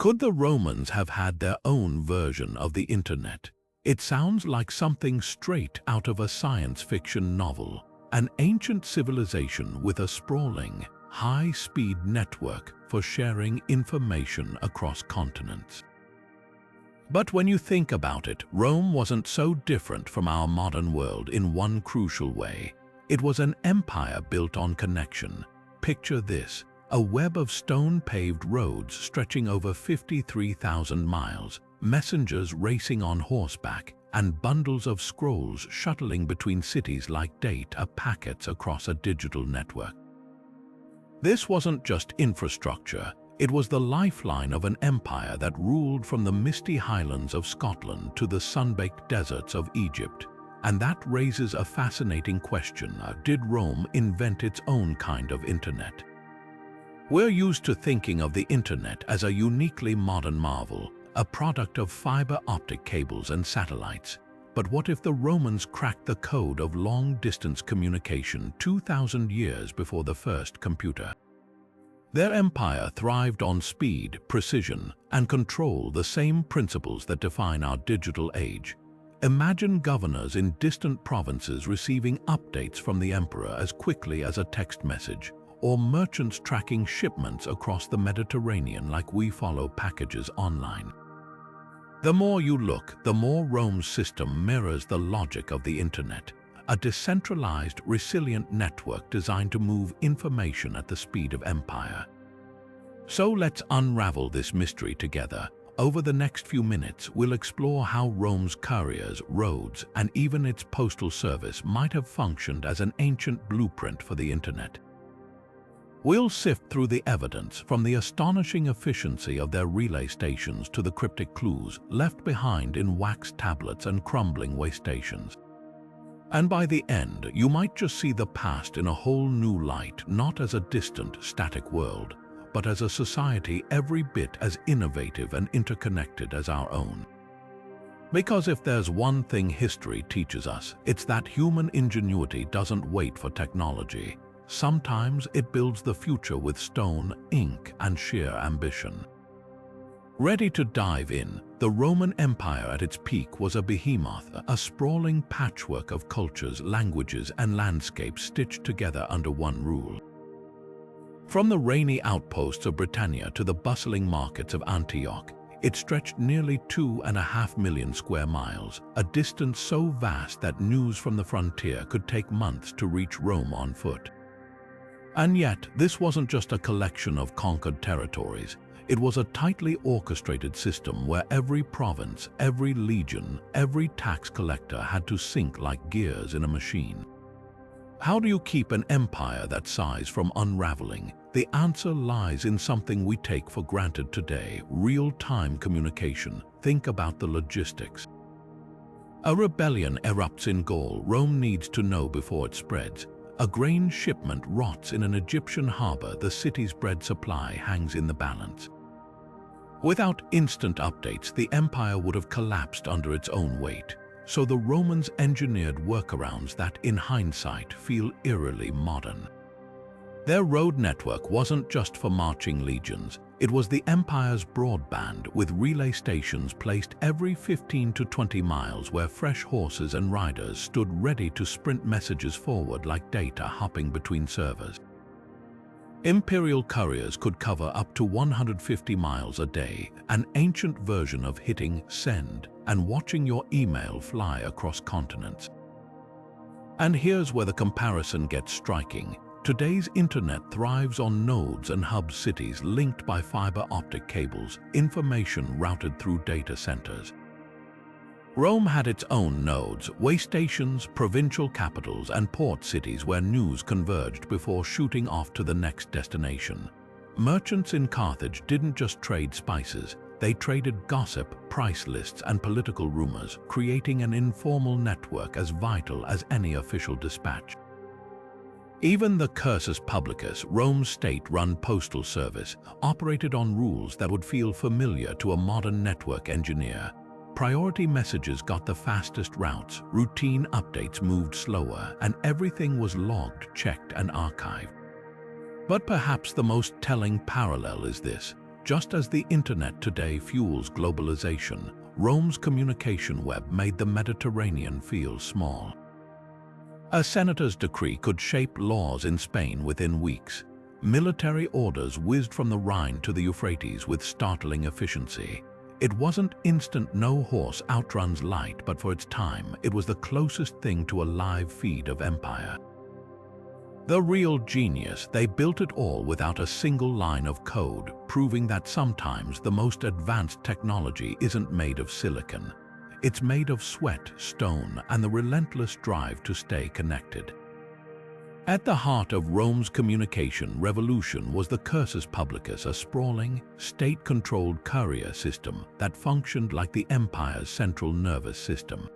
Could the Romans have had their own version of the internet? It sounds like something straight out of a science fiction novel, an ancient civilization with a sprawling, high-speed network for sharing information across continents. But when you think about it, Rome wasn't so different from our modern world in one crucial way. It was an empire built on connection. Picture this: a web of stone-paved roads stretching over 53,000 miles, messengers racing on horseback, and bundles of scrolls shuttling between cities like data packets across a digital network. This wasn't just infrastructure, it was the lifeline of an empire that ruled from the misty highlands of Scotland to the sun-baked deserts of Egypt. And that raises a fascinating question: did Rome invent its own kind of internet? We're used to thinking of the internet as a uniquely modern marvel, a product of fiber optic cables and satellites. But what if the Romans cracked the code of long-distance communication 2,000 years before the first computer? Their empire thrived on speed, precision, and control, the same principles that define our digital age. Imagine governors in distant provinces receiving updates from the emperor as quickly as a text message, or merchants tracking shipments across the Mediterranean like we follow packages online. The more you look, the more Rome's system mirrors the logic of the internet, a decentralized, resilient network designed to move information at the speed of empire. So let's unravel this mystery together. Over the next few minutes, we'll explore how Rome's couriers, roads, and even its postal service might have functioned as an ancient blueprint for the internet. We'll sift through the evidence, from the astonishing efficiency of their relay stations to the cryptic clues left behind in wax tablets and crumbling way stations. And by the end, you might just see the past in a whole new light, not as a distant, static world, but as a society every bit as innovative and interconnected as our own. Because if there's one thing history teaches us, it's that human ingenuity doesn't wait for technology. Sometimes it builds the future with stone, ink, and sheer ambition. Ready to dive in, the Roman Empire at its peak was a behemoth, a sprawling patchwork of cultures, languages, and landscapes stitched together under one rule. From the rainy outposts of Britannia to the bustling markets of Antioch, it stretched nearly 2.5 million square miles, a distance so vast that news from the frontier could take months to reach Rome on foot. And yet, this wasn't just a collection of conquered territories. It was a tightly orchestrated system where every province, every legion, every tax collector had to sync like gears in a machine. How do you keep an empire that size from unraveling? The answer lies in something we take for granted today: real-time communication. Think about the logistics. A rebellion erupts in Gaul. Rome needs to know before it spreads. A grain shipment rots in an Egyptian harbor. The city's bread supply hangs in the balance. Without instant updates, the empire would have collapsed under its own weight. So the Romans engineered workarounds that, in hindsight, feel eerily modern. Their road network wasn't just for marching legions. It was the empire's broadband, with relay stations placed every 15 to 20 miles where fresh horses and riders stood ready to sprint messages forward like data hopping between servers. Imperial couriers could cover up to 150 miles a day, an ancient version of hitting send and watching your email fly across continents. And here's where the comparison gets striking. Today's internet thrives on nodes and hub cities linked by fiber optic cables, information routed through data centers. Rome had its own nodes, way stations, provincial capitals, and port cities where news converged before shooting off to the next destination. Merchants in Carthage didn't just trade spices, they traded gossip, price lists, and political rumors, creating an informal network as vital as any official dispatch. Even the Cursus Publicus, Rome's state-run postal service, operated on rules that would feel familiar to a modern network engineer. Priority messages got the fastest routes, routine updates moved slower, and everything was logged, checked, and archived. But perhaps the most telling parallel is this. Just as the internet today fuels globalization, Rome's communication web made the Mediterranean feel small. A senator's decree could shape laws in Spain within weeks. Military orders whizzed from the Rhine to the Euphrates with startling efficiency. It wasn't instant no horse outruns light, but for its time, it was the closest thing to a live feed of empire. The real genius, they built it all without a single line of code, proving that sometimes the most advanced technology isn't made of silicon. It's made of sweat, stone, and the relentless drive to stay connected. At the heart of Rome's communication revolution was the Cursus Publicus, a sprawling, state-controlled courier system that functioned like the empire's central nervous system.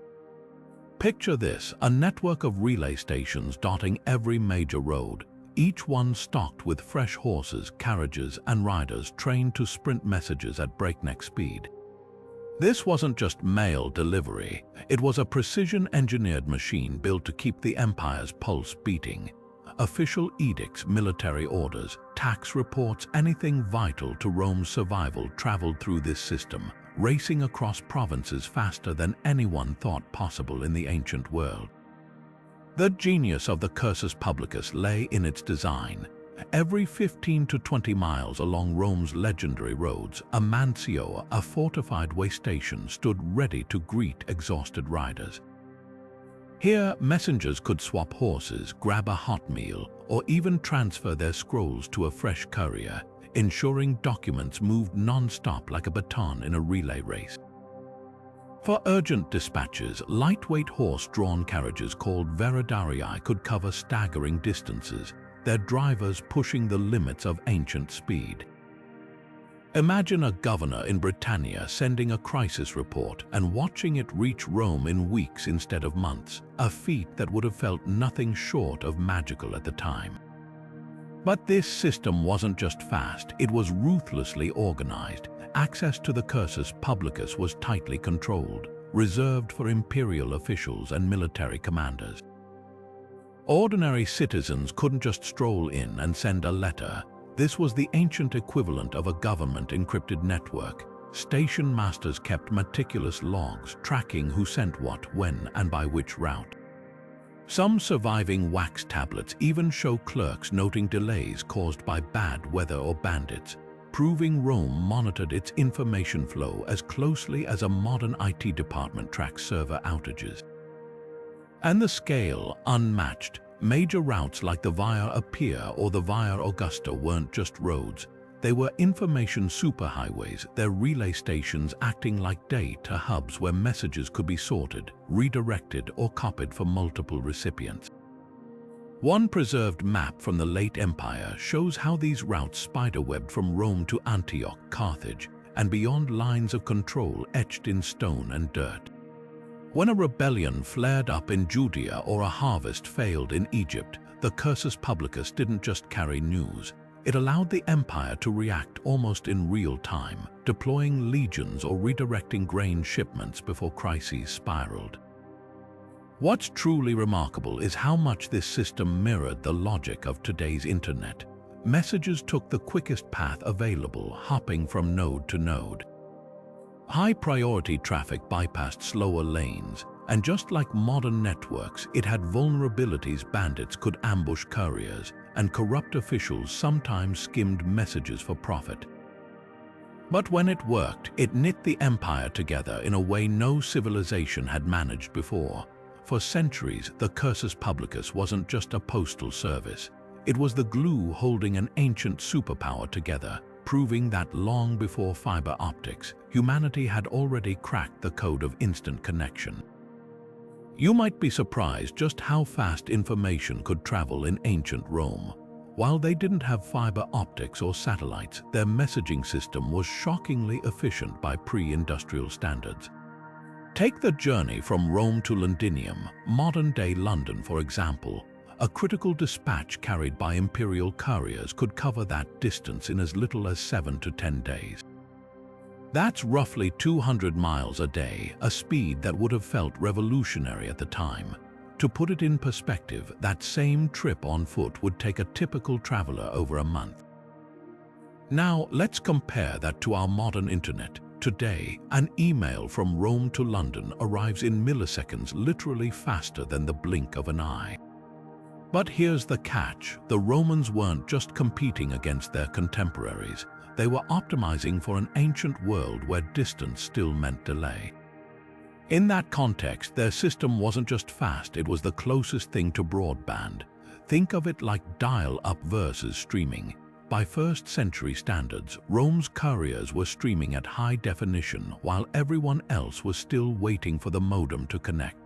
Picture this, a network of relay stations dotting every major road, each one stocked with fresh horses, carriages, and riders trained to sprint messages at breakneck speed. This wasn't just mail delivery, it was a precision-engineered machine built to keep the empire's pulse beating. Official edicts, military orders, tax reports, anything vital to Rome's survival traveled through this system, racing across provinces faster than anyone thought possible in the ancient world. The genius of the Cursus Publicus lay in its design. Every 15 to 20 miles along Rome's legendary roads, a mansio, a fortified way station, stood ready to greet exhausted riders. Here, messengers could swap horses, grab a hot meal, or even transfer their scrolls to a fresh courier, ensuring documents moved non-stop like a baton in a relay race. For urgent dispatches, lightweight horse-drawn carriages called veridarii could cover staggering distances, their drivers pushing the limits of ancient speed. Imagine a governor in Britannia sending a crisis report and watching it reach Rome in weeks instead of months, a feat that would have felt nothing short of magical at the time. But this system wasn't just fast, it was ruthlessly organized. Access to the Cursus Publicus was tightly controlled, reserved for imperial officials and military commanders. Ordinary citizens couldn't just stroll in and send a letter. This was the ancient equivalent of a government-encrypted network. Station masters kept meticulous logs, tracking who sent what, when, and by which route. Some surviving wax tablets even show clerks noting delays caused by bad weather or bandits, proving Rome monitored its information flow as closely as a modern IT department tracks server outages. And the scale, unmatched. Major routes like the Via Appia or the Via Augusta weren't just roads, they were information superhighways, their relay stations acting like data hubs where messages could be sorted, redirected, or copied for multiple recipients. One preserved map from the late Empire shows how these routes spiderwebbed from Rome to Antioch, Carthage, and beyond lines of control etched in stone and dirt. When a rebellion flared up in Judea or a harvest failed in Egypt, the Cursus Publicus didn't just carry news. It allowed the empire to react almost in real time, deploying legions or redirecting grain shipments before crises spiraled. What's truly remarkable is how much this system mirrored the logic of today's internet. Messages took the quickest path available, hopping from node to node. High-priority traffic bypassed slower lanes, and just like modern networks, it had vulnerabilities. Bandits could ambush couriers, and corrupt officials sometimes skimmed messages for profit. But when it worked, it knit the empire together in a way no civilization had managed before. For centuries, the Cursus Publicus wasn't just a postal service. It was the glue holding an ancient superpower together, proving that long before fiber optics, humanity had already cracked the code of instant connection. You might be surprised just how fast information could travel in ancient Rome. While they didn't have fiber optics or satellites, their messaging system was shockingly efficient by pre-industrial standards. Take the journey from Rome to Londinium, modern-day London for example. A critical dispatch carried by imperial couriers could cover that distance in as little as 7 to 10 days. That's roughly 200 miles a day, a speed that would have felt revolutionary at the time. To put it in perspective, that same trip on foot would take a typical traveler over a month. Now, let's compare that to our modern internet. Today, an email from Rome to London arrives in milliseconds, literally faster than the blink of an eye. But here's the catch. The Romans weren't just competing against their contemporaries. They were optimizing for an ancient world where distance still meant delay. In that context, their system wasn't just fast, it was the closest thing to broadband. Think of it like dial-up versus streaming. By 1st century standards, Rome's couriers were streaming at high definition while everyone else was still waiting for the modem to connect.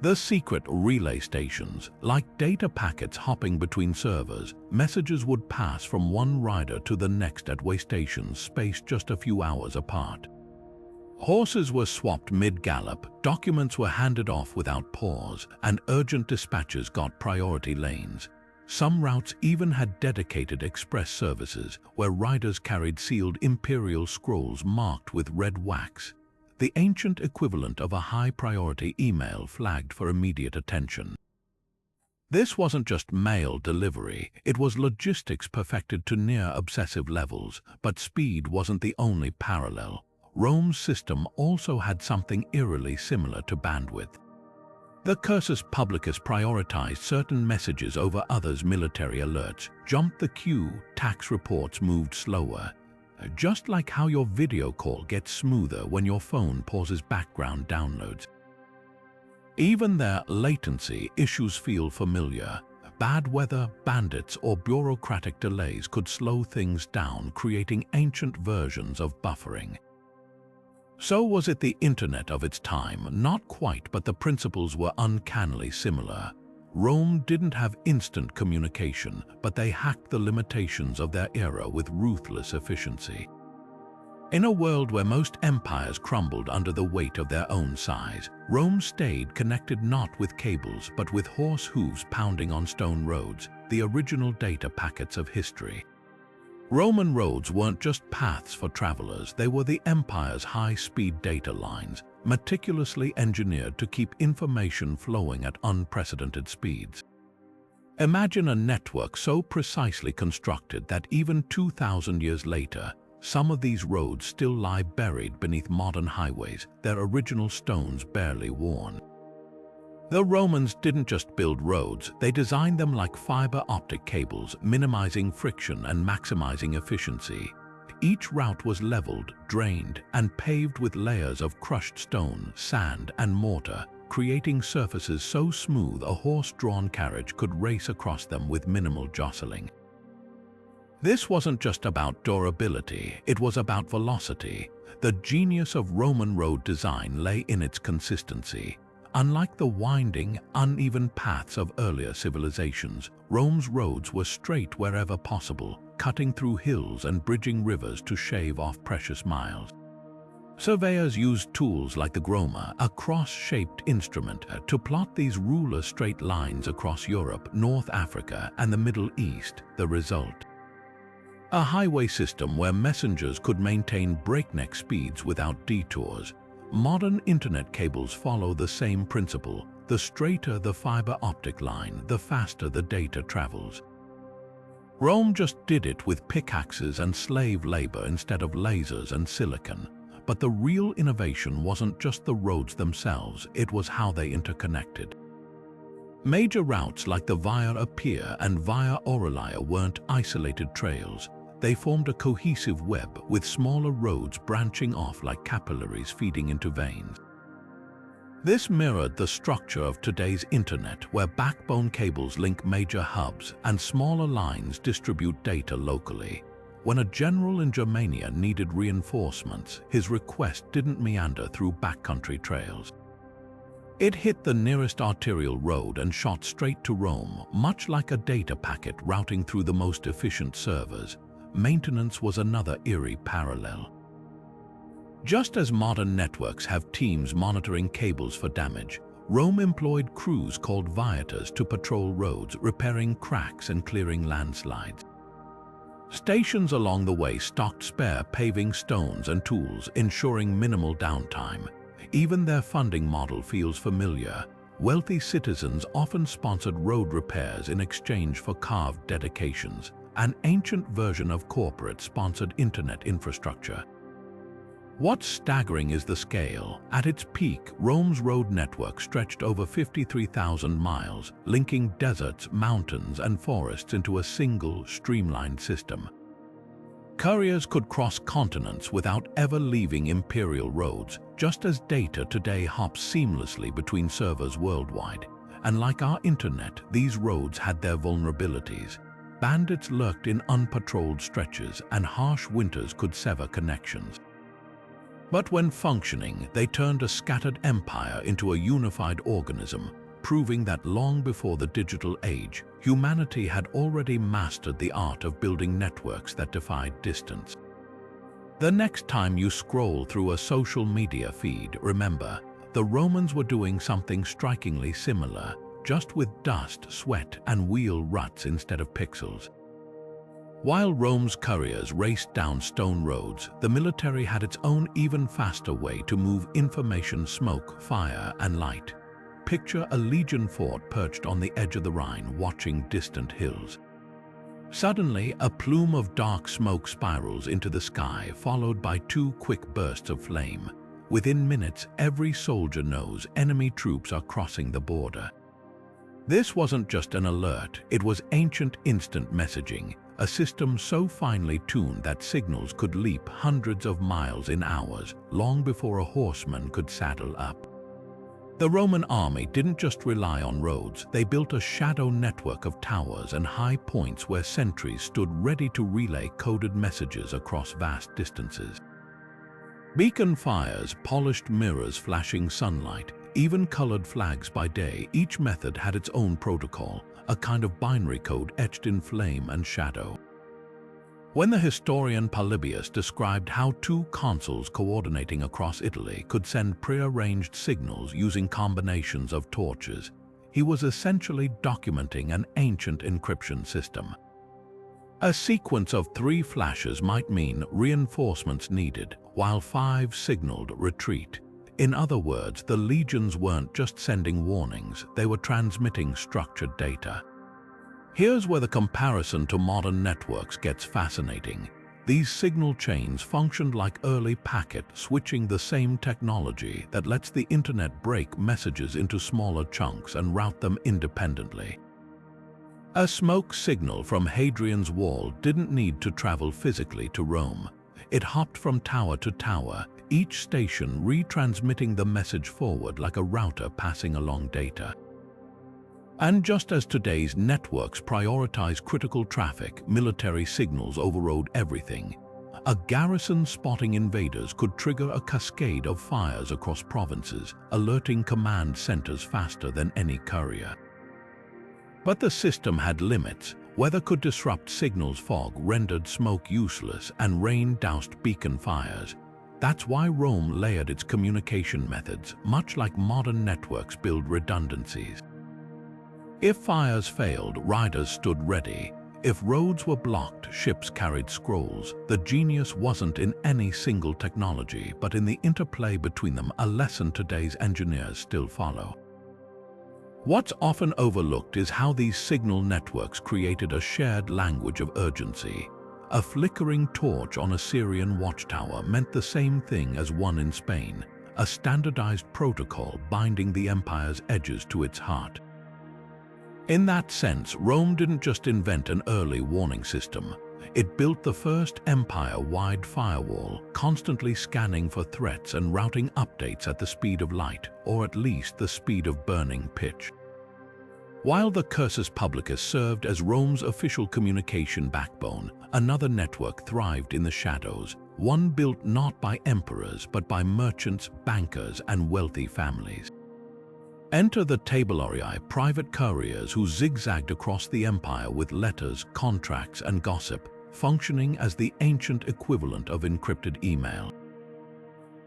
The secret relay stations, like data packets hopping between servers, messages would pass from one rider to the next at way stations spaced just a few hours apart. Horses were swapped mid-gallop, documents were handed off without pause, and urgent dispatches got priority lanes. Some routes even had dedicated express services where riders carried sealed imperial scrolls marked with red wax, the ancient equivalent of a high-priority email flagged for immediate attention. This wasn't just mail delivery, it was logistics perfected to near-obsessive levels, but speed wasn't the only parallel. Rome's system also had something eerily similar to bandwidth. The Cursus Publicus prioritized certain messages over others. Military alerts jumped the queue, tax reports moved slower. Just like how your video call gets smoother when your phone pauses background downloads. Even their latency issues feel familiar. Bad weather, bandits, or bureaucratic delays could slow things down, creating ancient versions of buffering. So was it the internet of its time? Not quite, but the principles were uncannily similar. Rome didn't have instant communication, but they hacked the limitations of their era with ruthless efficiency. In a world where most empires crumbled under the weight of their own size, Rome stayed connected not with cables but with horse hooves pounding on stone roads, the original data packets of history. Roman roads weren't just paths for travelers, they were the empire's high-speed data lines, meticulously engineered to keep information flowing at unprecedented speeds. Imagine a network so precisely constructed that even 2,000 years later, some of these roads still lie buried beneath modern highways, their original stones barely worn. The Romans didn't just build roads, they designed them like fiber optic cables, minimizing friction and maximizing efficiency. Each route was leveled, drained, and paved with layers of crushed stone, sand, and mortar, creating surfaces so smooth a horse-drawn carriage could race across them with minimal jostling. This wasn't just about durability, it was about velocity. The genius of Roman road design lay in its consistency. Unlike the winding, uneven paths of earlier civilizations, Rome's roads were straight wherever possible, cutting through hills and bridging rivers to shave off precious miles. Surveyors used tools like the groma, a cross-shaped instrument, to plot these ruler straight lines across Europe, North Africa, and the Middle East. The result: a highway system where messengers could maintain breakneck speeds without detours. Modern internet cables follow the same principle. The straighter the fiber optic line, the faster the data travels. Rome just did it with pickaxes and slave labor instead of lasers and silicon. But the real innovation wasn't just the roads themselves, it was how they interconnected. Major routes like the Via Appia and Via Aurelia weren't isolated trails. They formed a cohesive web with smaller roads branching off like capillaries feeding into veins. This mirrored the structure of today's internet, where backbone cables link major hubs and smaller lines distribute data locally. When a general in Germania needed reinforcements, his request didn't meander through backcountry trails. It hit the nearest arterial road and shot straight to Rome, much like a data packet routing through the most efficient servers. Maintenance was another eerie parallel. Just as modern networks have teams monitoring cables for damage, Rome employed crews called viators to patrol roads, repairing cracks and clearing landslides. Stations along the way stocked spare paving stones and tools, ensuring minimal downtime. Even their funding model feels familiar. Wealthy citizens often sponsored road repairs in exchange for carved dedications. an ancient version of corporate-sponsored internet infrastructure. What's staggering is the scale. At its peak, Rome's road network stretched over 53,000 miles, linking deserts, mountains, and forests into a single, streamlined system. Couriers could cross continents without ever leaving imperial roads, just as data today hops seamlessly between servers worldwide. And like our internet, these roads had their vulnerabilities. Bandits lurked in unpatrolled stretches, and harsh winters could sever connections. But when functioning, they turned a scattered empire into a unified organism, proving that long before the digital age, humanity had already mastered the art of building networks that defied distance. The next time you scroll through a social media feed, remember, the Romans were doing something strikingly similar, just with dust, sweat, and wheel ruts instead of pixels. While Rome's couriers raced down stone roads, the military had its own even faster way to move information: smoke, fire, and light. Picture a legion fort perched on the edge of the Rhine watching distant hills. Suddenly, a plume of dark smoke spirals into the sky, followed by 2 quick bursts of flame. Within minutes, every soldier knows enemy troops are crossing the border. This wasn't just an alert, it was ancient instant messaging, a system so finely tuned that signals could leap hundreds of miles in hours, long before a horseman could saddle up. The Roman army didn't just rely on roads, they built a shadow network of towers and high points where sentries stood ready to relay coded messages across vast distances. Beacon fires, polished mirrors flashing sunlight, even colored flags by day, each method had its own protocol, a kind of binary code etched in flame and shadow. When the historian Polybius described how 2 consuls coordinating across Italy could send prearranged signals using combinations of torches, he was essentially documenting an ancient encryption system. A sequence of 3 flashes might mean reinforcements needed, while 5 signaled retreat. In other words, the legions weren't just sending warnings, they were transmitting structured data. Here's where the comparison to modern networks gets fascinating. These signal chains functioned like early packet switching, the same technology that lets the internet break messages into smaller chunks and route them independently. A smoke signal from Hadrian's Wall didn't need to travel physically to Rome. It hopped from tower to tower, each station retransmitting the message forward like a router passing along data. And just as today's networks prioritize critical traffic, military signals overrode everything. A garrison spotting invaders could trigger a cascade of fires across provinces, alerting command centers faster than any courier. But the system had limits. Weather could disrupt signals, fog rendered smoke useless, and rain doused beacon fires. That's why Rome layered its communication methods, much like modern networks build redundancies. If fires failed, riders stood ready. If roads were blocked, ships carried scrolls. The genius wasn't in any single technology, but in the interplay between them, a lesson today's engineers still follow. What's often overlooked is how these signal networks created a shared language of urgency. A flickering torch on a Syrian watchtower meant the same thing as one in Spain, a standardized protocol binding the empire's edges to its heart. In that sense, Rome didn't just invent an early warning system. It built the first empire-wide firewall, constantly scanning for threats and routing updates at the speed of light, or at least the speed of burning pitch. While the Cursus Publicus served as Rome's official communication backbone, another network thrived in the shadows, one built not by emperors but by merchants, bankers, and wealthy families. Enter the tabularii, private couriers who zigzagged across the empire with letters, contracts, and gossip, functioning as the ancient equivalent of encrypted email.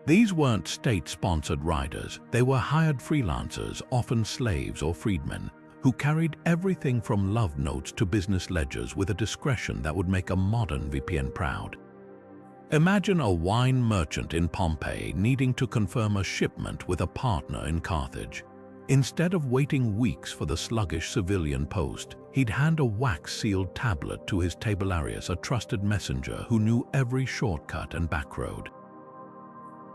These weren't state-sponsored riders, they were hired freelancers, often slaves or freedmen, who carried everything from love notes to business ledgers with a discretion that would make a modern VPN proud. Imagine a wine merchant in Pompeii needing to confirm a shipment with a partner in Carthage. Instead of waiting weeks for the sluggish civilian post, he'd hand a wax-sealed tablet to his tabularius, a trusted messenger who knew every shortcut and backroad.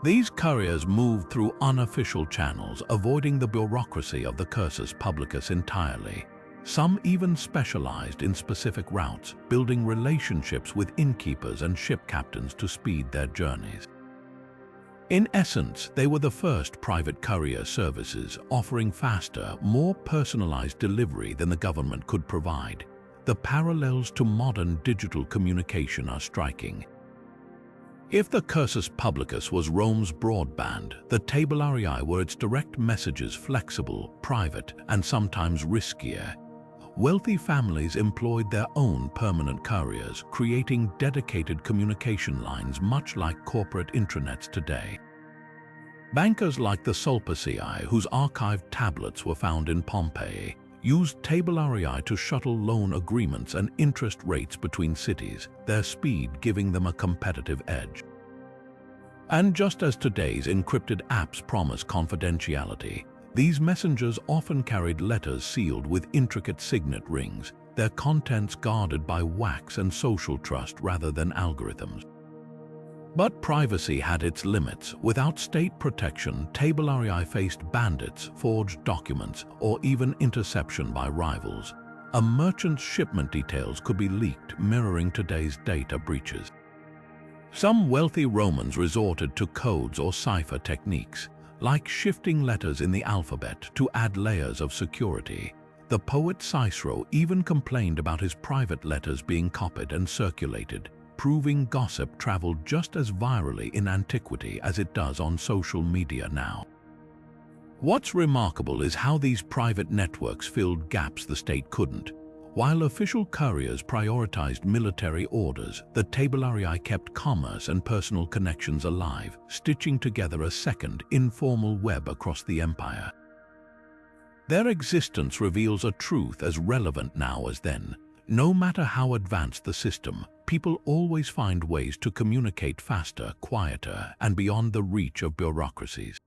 These couriers moved through unofficial channels, avoiding the bureaucracy of the Cursus Publicus entirely. Some even specialized in specific routes, building relationships with innkeepers and ship captains to speed their journeys. In essence, they were the first private courier services, offering faster, more personalized delivery than the government could provide. The parallels to modern digital communication are striking. If the Cursus Publicus was Rome's broadband, the tabularii were its direct messages, flexible, private, and sometimes riskier. Wealthy families employed their own permanent couriers, creating dedicated communication lines much like corporate intranets today. Bankers like the Sulpicii, whose archived tablets were found in Pompeii, used tabularii to shuttle loan agreements and interest rates between cities, their speed giving them a competitive edge. And just as today's encrypted apps promise confidentiality, these messengers often carried letters sealed with intricate signet rings, their contents guarded by wax and social trust rather than algorithms. But privacy had its limits. Without state protection, tabularii faced bandits, forged documents, or even interception by rivals. A merchant's shipment details could be leaked, mirroring today's data breaches. Some wealthy Romans resorted to codes or cipher techniques, like shifting letters in the alphabet to add layers of security. The poet Cicero even complained about his private letters being copied and circulated, proving gossip traveled just as virally in antiquity as it does on social media now. What's remarkable is how these private networks filled gaps the state couldn't. While official couriers prioritized military orders, the tabularii kept commerce and personal connections alive, stitching together a second, informal web across the empire. Their existence reveals a truth as relevant now as then. No matter how advanced the system, people always find ways to communicate faster, quieter, and beyond the reach of bureaucracies.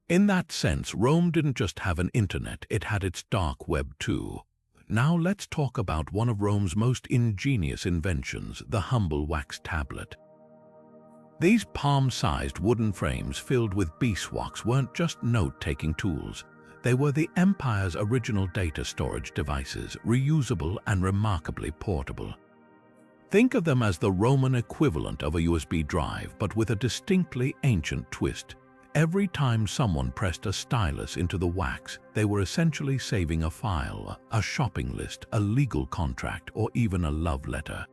In that sense, Rome didn't just have an internet, it had its dark web too. Now let's talk about one of Rome's most ingenious inventions, the humble wax tablet. These palm-sized wooden frames filled with beeswax weren't just note-taking tools. They were the empire's original data storage devices, reusable and remarkably portable. Think of them as the Roman equivalent of a USB drive, but with a distinctly ancient twist. Every time someone pressed a stylus into the wax, they were essentially saving a file, a shopping list, a legal contract, or even a love letter.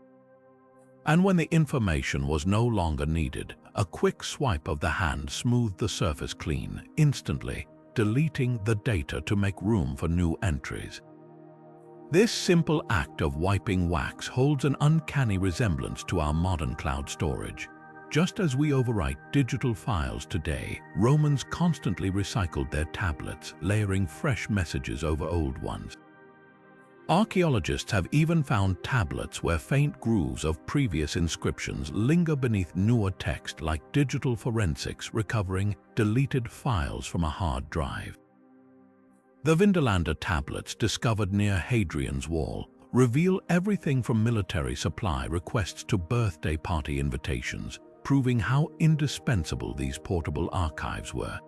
And when the information was no longer needed, a quick swipe of the hand smoothed the surface clean, instantly, deleting the data to make room for new entries. This simple act of wiping wax holds an uncanny resemblance to our modern cloud storage. Just as we overwrite digital files today, Romans constantly recycled their tablets, layering fresh messages over old ones. Archaeologists have even found tablets where faint grooves of previous inscriptions linger beneath newer text, like digital forensics recovering deleted files from a hard drive. The Vindolanda tablets discovered near Hadrian's Wall reveal everything from military supply requests to birthday party invitations, proving how indispensable these portable archives were.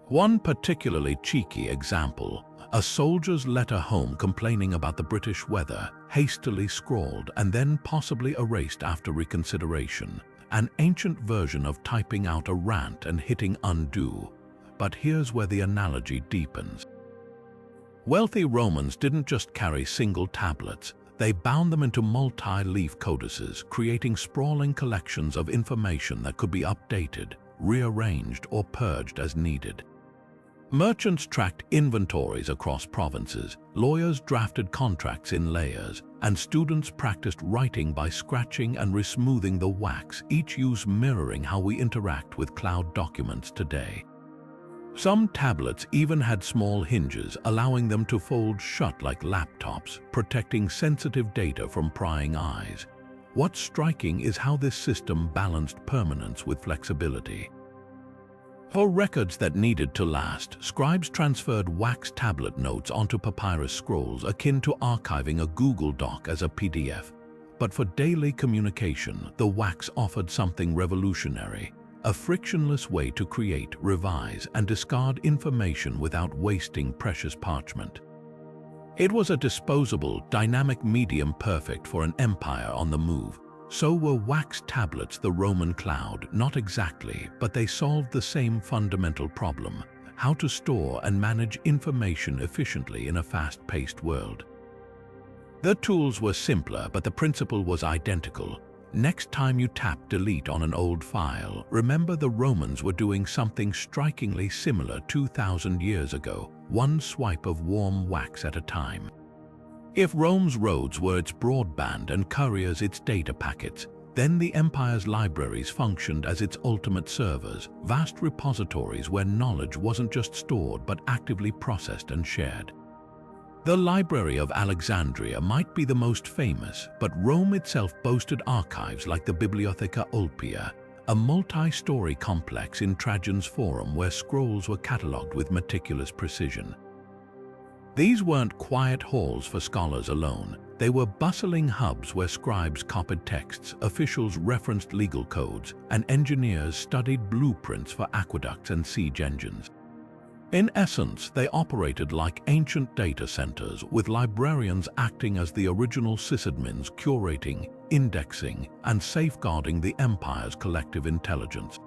One particularly cheeky example, a soldier's letter home complaining about the British weather, hastily scrawled and then possibly erased after reconsideration, an ancient version of typing out a rant and hitting undo. But here's where the analogy deepens. Wealthy Romans didn't just carry single tablets, they bound them into multi-leaf codices, creating sprawling collections of information that could be updated, rearranged, or purged as needed. Merchants tracked inventories across provinces, lawyers drafted contracts in layers, and students practiced writing by scratching and resmoothing the wax, each use mirroring how we interact with cloud documents today. Some tablets even had small hinges, allowing them to fold shut like laptops, protecting sensitive data from prying eyes. What's striking is how this system balanced permanence with flexibility. For records that needed to last, scribes transferred wax tablet notes onto papyrus scrolls akin to archiving a Google Doc as a PDF. But for daily communication, the wax offered something revolutionary: a frictionless way to create, revise, and discard information without wasting precious parchment. It was a disposable, dynamic medium perfect for an empire on the move. So were wax tablets the Roman cloud. Not exactly, but they solved the same fundamental problem: how to store and manage information efficiently in a fast-paced world. The tools were simpler, but the principle was identical. Next time you tap delete on an old file, remember the Romans were doing something strikingly similar 2,000 years ago, one swipe of warm wax at a time. If Rome's roads were its broadband and couriers its data packets, then the empire's libraries functioned as its ultimate servers, vast repositories where knowledge wasn't just stored but actively processed and shared. The Library of Alexandria might be the most famous, but Rome itself boasted archives like the Bibliotheca Ulpia, a multi-story complex in Trajan's Forum where scrolls were catalogued with meticulous precision. These weren't quiet halls for scholars alone. They were bustling hubs where scribes copied texts, officials referenced legal codes, and engineers studied blueprints for aqueducts and siege engines. In essence, they operated like ancient data centers, with librarians acting as the original sysadmins, curating, indexing, and safeguarding the empire's collective intelligence.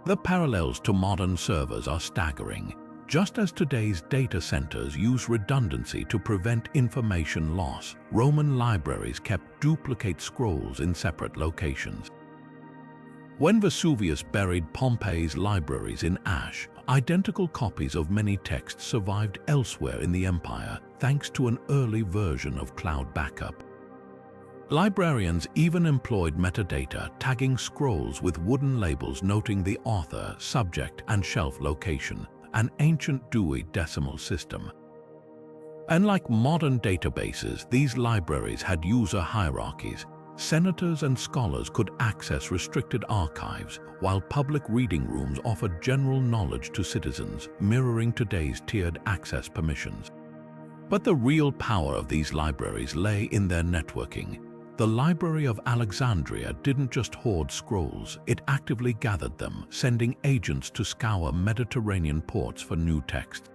The parallels to modern servers are staggering. Just as today's data centers use redundancy to prevent information loss, Roman libraries kept duplicate scrolls in separate locations. When Vesuvius buried Pompeii's libraries in ash, identical copies of many texts survived elsewhere in the empire thanks to an early version of cloud backup. Librarians even employed metadata, tagging scrolls with wooden labels noting the author, subject, and shelf location, an ancient Dewey Decimal System. Unlike modern databases, these libraries had user hierarchies. Senators and scholars could access restricted archives, while public reading rooms offered general knowledge to citizens, mirroring today's tiered access permissions. But the real power of these libraries lay in their networking. The Library of Alexandria didn't just hoard scrolls, it actively gathered them, sending agents to scour Mediterranean ports for new texts.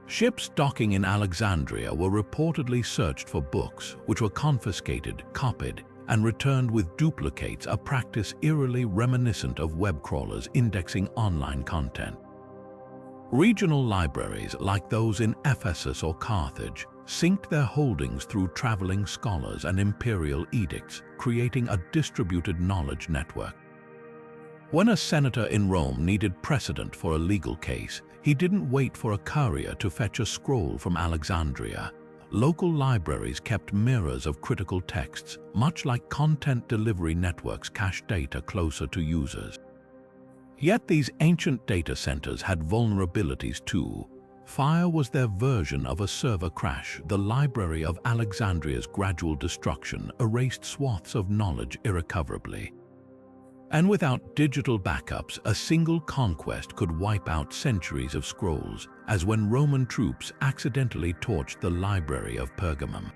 Ships docking in Alexandria were reportedly searched for books, which were confiscated, copied, and returned with duplicates, a practice eerily reminiscent of web crawlers indexing online content. Regional libraries, like those in Ephesus or Carthage, synced their holdings through traveling scholars and imperial edicts, creating a distributed knowledge network. When a senator in Rome needed precedent for a legal case, he didn't wait for a courier to fetch a scroll from Alexandria. Local libraries kept mirrors of critical texts, much like content delivery networks cache data closer to users. Yet these ancient data centers had vulnerabilities too. Fire was their version of a server crash. The Library of Alexandria's gradual destruction erased swaths of knowledge irrecoverably. And without digital backups, a single conquest could wipe out centuries of scrolls, as when Roman troops accidentally torched the Library of Pergamum.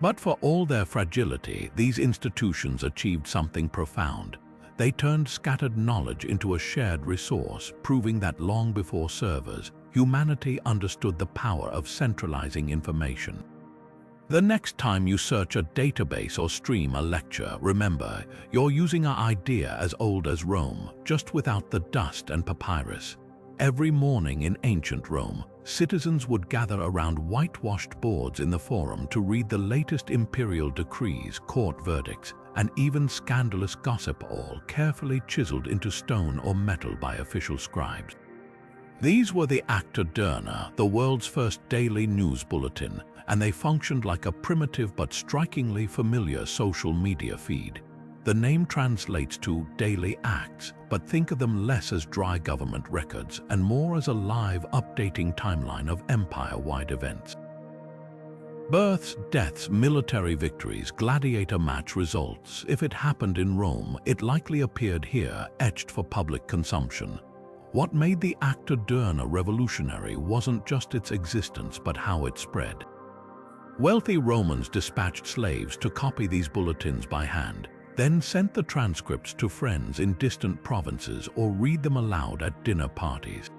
But for all their fragility, these institutions achieved something profound. They turned scattered knowledge into a shared resource, proving that long before servers, humanity understood the power of centralizing information. The next time you search a database or stream a lecture, remember, you're using an idea as old as Rome, just without the dust and papyrus. Every morning in ancient Rome, citizens would gather around whitewashed boards in the Forum to read the latest imperial decrees, court verdicts, and even scandalous gossip, all carefully chiseled into stone or metal by official scribes. These were the Acta Diurna, the world's first daily news bulletin, and they functioned like a primitive but strikingly familiar social media feed. The name translates to daily acts, but think of them less as dry government records and more as a live, updating timeline of empire-wide events. Births, deaths, military victories, gladiator match results. If it happened in Rome, it likely appeared here, etched for public consumption. What made the acta diurna revolutionary wasn't just its existence, but how it spread. Wealthy Romans dispatched slaves to copy these bulletins by hand, then sent the transcripts to friends in distant provinces or read them aloud at dinner parties.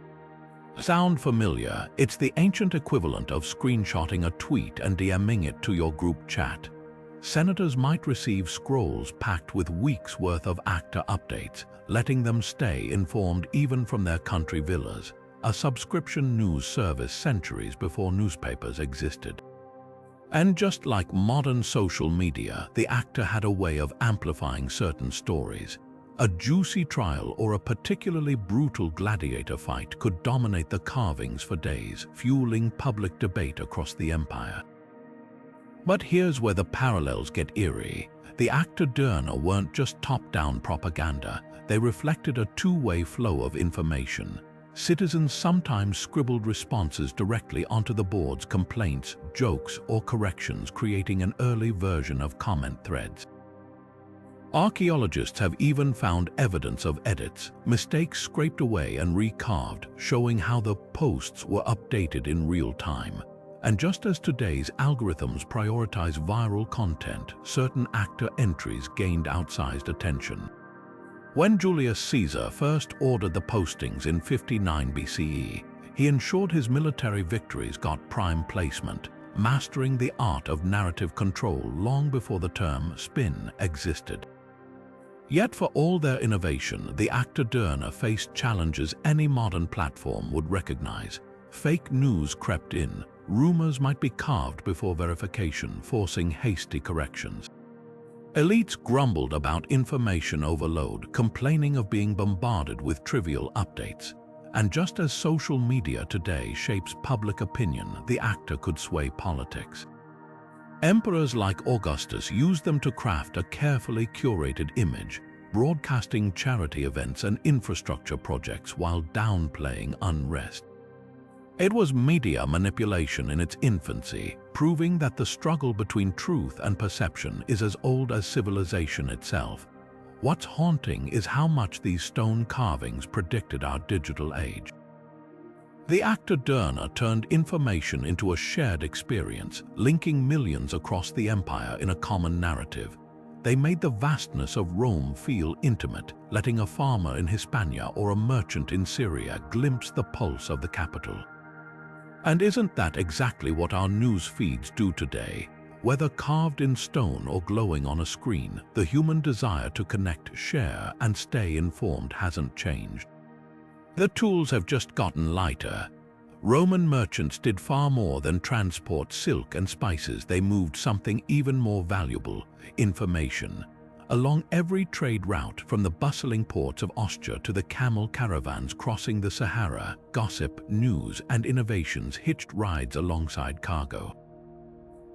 Sound familiar? It's the ancient equivalent of screenshotting a tweet and DMing it to your group chat. Senators might receive scrolls packed with weeks' worth of acta updates, letting them stay informed even from their country villas, a subscription news service centuries before newspapers existed. And just like modern social media, the acta had a way of amplifying certain stories. A juicy trial or a particularly brutal gladiator fight could dominate the carvings for days, fueling public debate across the empire. But here's where the parallels get eerie. The acta diurna weren't just top-down propaganda, they reflected a two-way flow of information. Citizens sometimes scribbled responses directly onto the boards, complaints, jokes, or corrections, creating an early version of comment threads. Archaeologists have even found evidence of edits, mistakes scraped away and recarved, showing how the posts were updated in real time. And just as today's algorithms prioritize viral content, certain acta entries gained outsized attention. When Julius Caesar first ordered the postings in 59 BCE, he ensured his military victories got prime placement, mastering the art of narrative control long before the term spin existed. Yet for all their innovation, the acta diurna faced challenges any modern platform would recognize. Fake news crept in, rumors might be carved before verification, forcing hasty corrections. Elites grumbled about information overload, complaining of being bombarded with trivial updates. And just as social media today shapes public opinion, the acta could sway politics. Emperors like Augustus used them to craft a carefully curated image, broadcasting charity events and infrastructure projects while downplaying unrest. It was media manipulation in its infancy, proving that the struggle between truth and perception is as old as civilization itself. What's haunting is how much these stone carvings predicted our digital age. The acta diurna turned information into a shared experience, linking millions across the empire in a common narrative. They made the vastness of Rome feel intimate, letting a farmer in Hispania or a merchant in Syria glimpse the pulse of the capital. And isn't that exactly what our news feeds do today? Whether carved in stone or glowing on a screen, the human desire to connect, share, and stay informed hasn't changed. The tools have just gotten lighter. Roman merchants did far more than transport silk and spices. They moved something even more valuable: information. Along every trade route, from the bustling ports of Ostia to the camel caravans crossing the Sahara, gossip, news, and innovations hitched rides alongside cargo.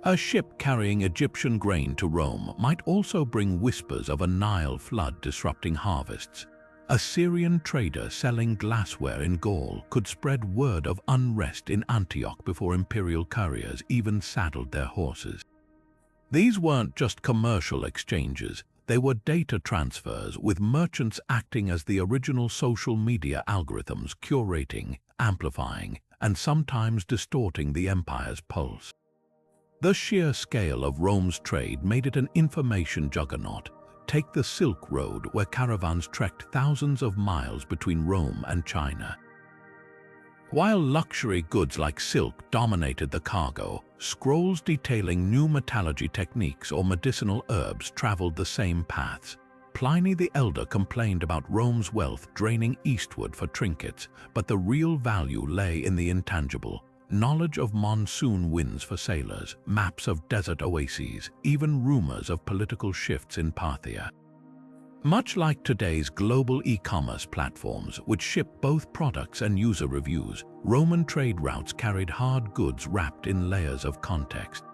A ship carrying Egyptian grain to Rome might also bring whispers of a Nile flood disrupting harvests. A Syrian trader selling glassware in Gaul could spread word of unrest in Antioch before imperial couriers even saddled their horses. These weren't just commercial exchanges. They were data transfers, with merchants acting as the original social media algorithms, curating, amplifying, and sometimes distorting the empire's pulse. The sheer scale of Rome's trade made it an information juggernaut. Take the Silk Road, where caravans trekked thousands of miles between Rome and China. While luxury goods like silk dominated the cargo, scrolls detailing new metallurgy techniques or medicinal herbs traveled the same paths. Pliny the Elder complained about Rome's wealth draining eastward for trinkets, but the real value lay in the intangible. Knowledge of monsoon winds for sailors, maps of desert oases, even rumors of political shifts in Parthia. Much like today's global e-commerce platforms, which ship both products and user reviews, Roman trade routes carried hard goods wrapped in layers of context.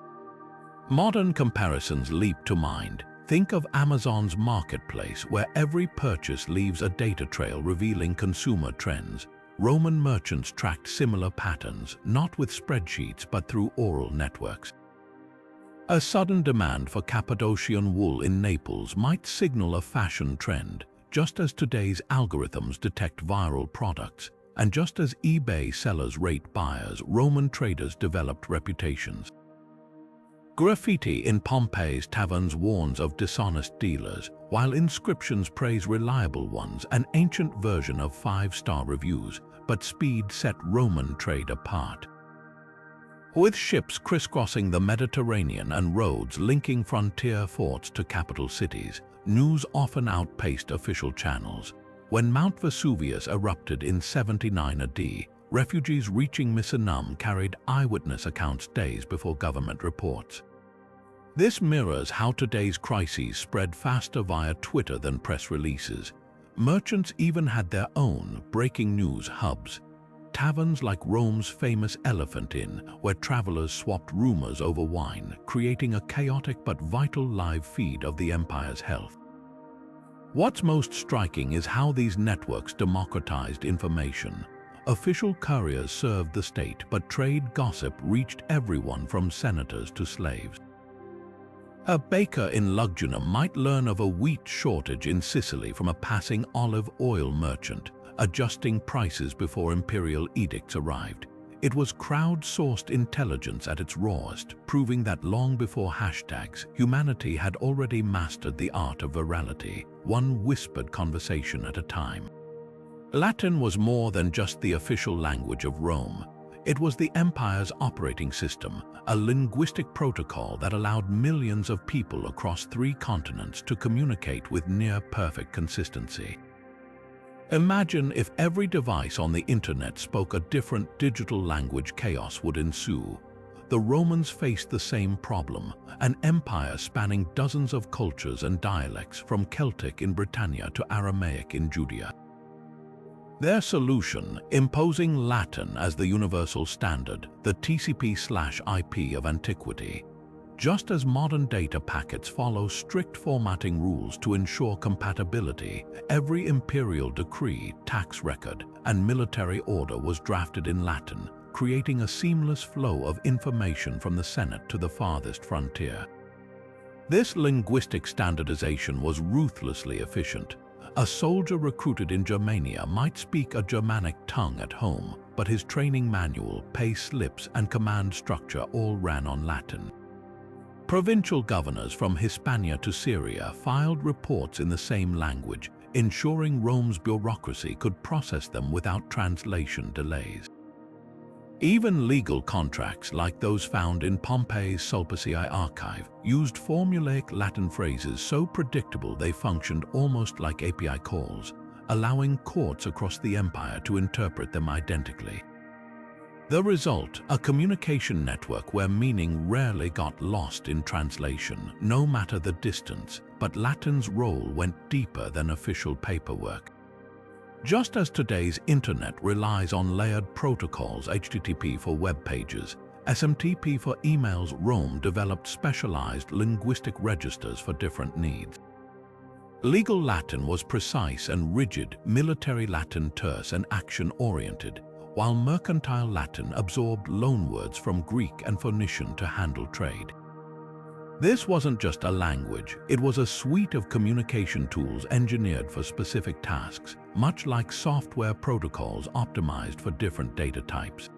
Modern comparisons leap to mind. Think of Amazon's marketplace, where every purchase leaves a data trail revealing consumer trends. Roman merchants tracked similar patterns, not with spreadsheets but through oral networks. A sudden demand for Cappadocian wool in Naples might signal a fashion trend, just as today's algorithms detect viral products, and just as eBay sellers rate buyers, Roman traders developed reputations. Graffiti in Pompeii's taverns warns of dishonest dealers, while inscriptions praise reliable ones, an ancient version of 5-star reviews, but speed set Roman trade apart. With ships crisscrossing the Mediterranean and roads linking frontier forts to capital cities, news often outpaced official channels. When Mount Vesuvius erupted in 79 AD, refugees reaching Misenum carried eyewitness accounts days before government reports. This mirrors how today's crises spread faster via Twitter than press releases. Merchants even had their own breaking news hubs. Taverns like Rome's famous Elephant Inn, where travelers swapped rumors over wine, creating a chaotic but vital live feed of the empire's health. What's most striking is how these networks democratized information. Official couriers served the state, but trade gossip reached everyone from senators to slaves. A baker in Lugdunum might learn of a wheat shortage in Sicily from a passing olive oil merchant, adjusting prices before imperial edicts arrived. It was crowd-sourced intelligence at its rawest, proving that long before hashtags, humanity had already mastered the art of virality, one whispered conversation at a time. Latin was more than just the official language of Rome. It was the empire's operating system, a linguistic protocol that allowed millions of people across 3 continents to communicate with near-perfect consistency. Imagine if every device on the internet spoke a different digital language. Chaos would ensue. The Romans faced the same problem, an empire spanning dozens of cultures and dialects from Celtic in Britannia to Aramaic in Judea. Their solution, imposing Latin as the universal standard, the TCP/IP of antiquity. Just as modern data packets follow strict formatting rules to ensure compatibility, every imperial decree, tax record, and military order was drafted in Latin, creating a seamless flow of information from the Senate to the farthest frontier. This linguistic standardization was ruthlessly efficient. A soldier recruited in Germania might speak a Germanic tongue at home, but his training manual, pay slips, and command structure all ran on Latin. Provincial governors from Hispania to Syria filed reports in the same language, ensuring Rome's bureaucracy could process them without translation delays. Even legal contracts like those found in Pompeii's Sulpicii archive used formulaic Latin phrases so predictable they functioned almost like API calls, allowing courts across the empire to interpret them identically. The result, a communication network where meaning rarely got lost in translation, no matter the distance, but Latin's role went deeper than official paperwork. Just as today's internet relies on layered protocols, HTTP for web pages, SMTP for emails, Rome developed specialized linguistic registers for different needs. Legal Latin was precise and rigid, military Latin terse and action-oriented, while mercantile Latin absorbed loanwords from Greek and Phoenician to handle trade. This wasn't just a language, it was a suite of communication tools engineered for specific tasks, much like software protocols optimized for different data types.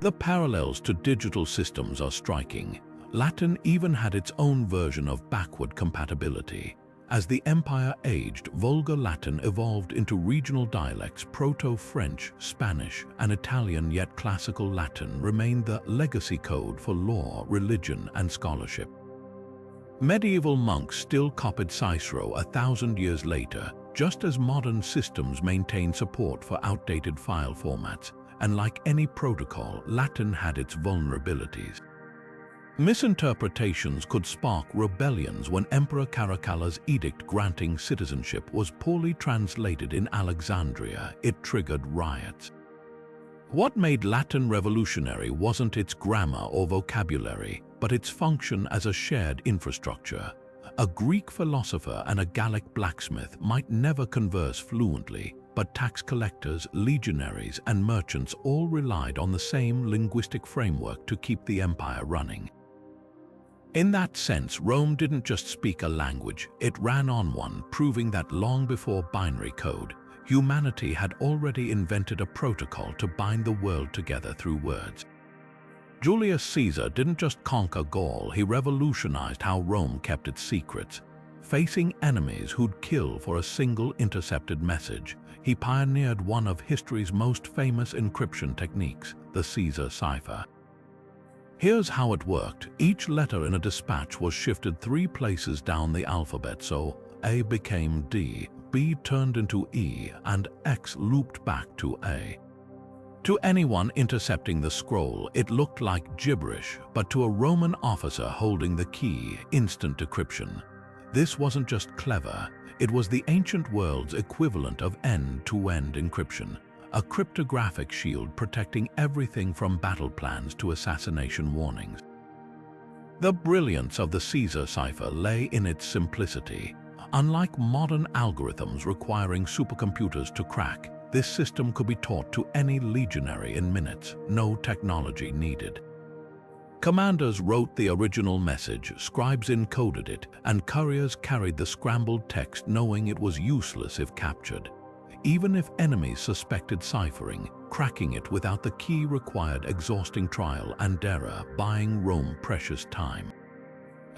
The parallels to digital systems are striking. Latin even had its own version of backward compatibility. As the empire aged, Vulgar Latin evolved into regional dialects. Proto-French, Spanish, and Italian, yet Classical Latin remained the legacy code for law, religion, and scholarship. Medieval monks still copied Cicero 1,000 years later, just as modern systems maintain support for outdated file formats, and like any protocol, Latin had its vulnerabilities. Misinterpretations could spark rebellions. When Emperor Caracalla's edict granting citizenship was poorly translated in Alexandria, it triggered riots. What made Latin revolutionary wasn't its grammar or vocabulary, but its function as a shared infrastructure. A Greek philosopher and a Gallic blacksmith might never converse fluently, but tax collectors, legionaries, and merchants all relied on the same linguistic framework to keep the empire running. In that sense, Rome didn't just speak a language, it ran on one, proving that long before binary code, humanity had already invented a protocol to bind the world together through words. Julius Caesar didn't just conquer Gaul, he revolutionized how Rome kept its secrets. Facing enemies who'd kill for a single intercepted message, he pioneered one of history's most famous encryption techniques, the Caesar cipher. Here's how it worked. Each letter in a dispatch was shifted 3 places down the alphabet, so A became D, B turned into E, and X looped back to A. To anyone intercepting the scroll, it looked like gibberish, but to a Roman officer holding the key, instant decryption. This wasn't just clever, it was the ancient world's equivalent of end-to-end encryption, a cryptographic shield protecting everything from battle plans to assassination warnings. The brilliance of the Caesar cipher lay in its simplicity. Unlike modern algorithms requiring supercomputers to crack, this system could be taught to any legionary in minutes, no technology needed. Commanders wrote the original message, scribes encoded it, and couriers carried the scrambled text knowing it was useless if captured. Even if enemies suspected ciphering, cracking it without the key required exhausting trial and error, buying Rome precious time.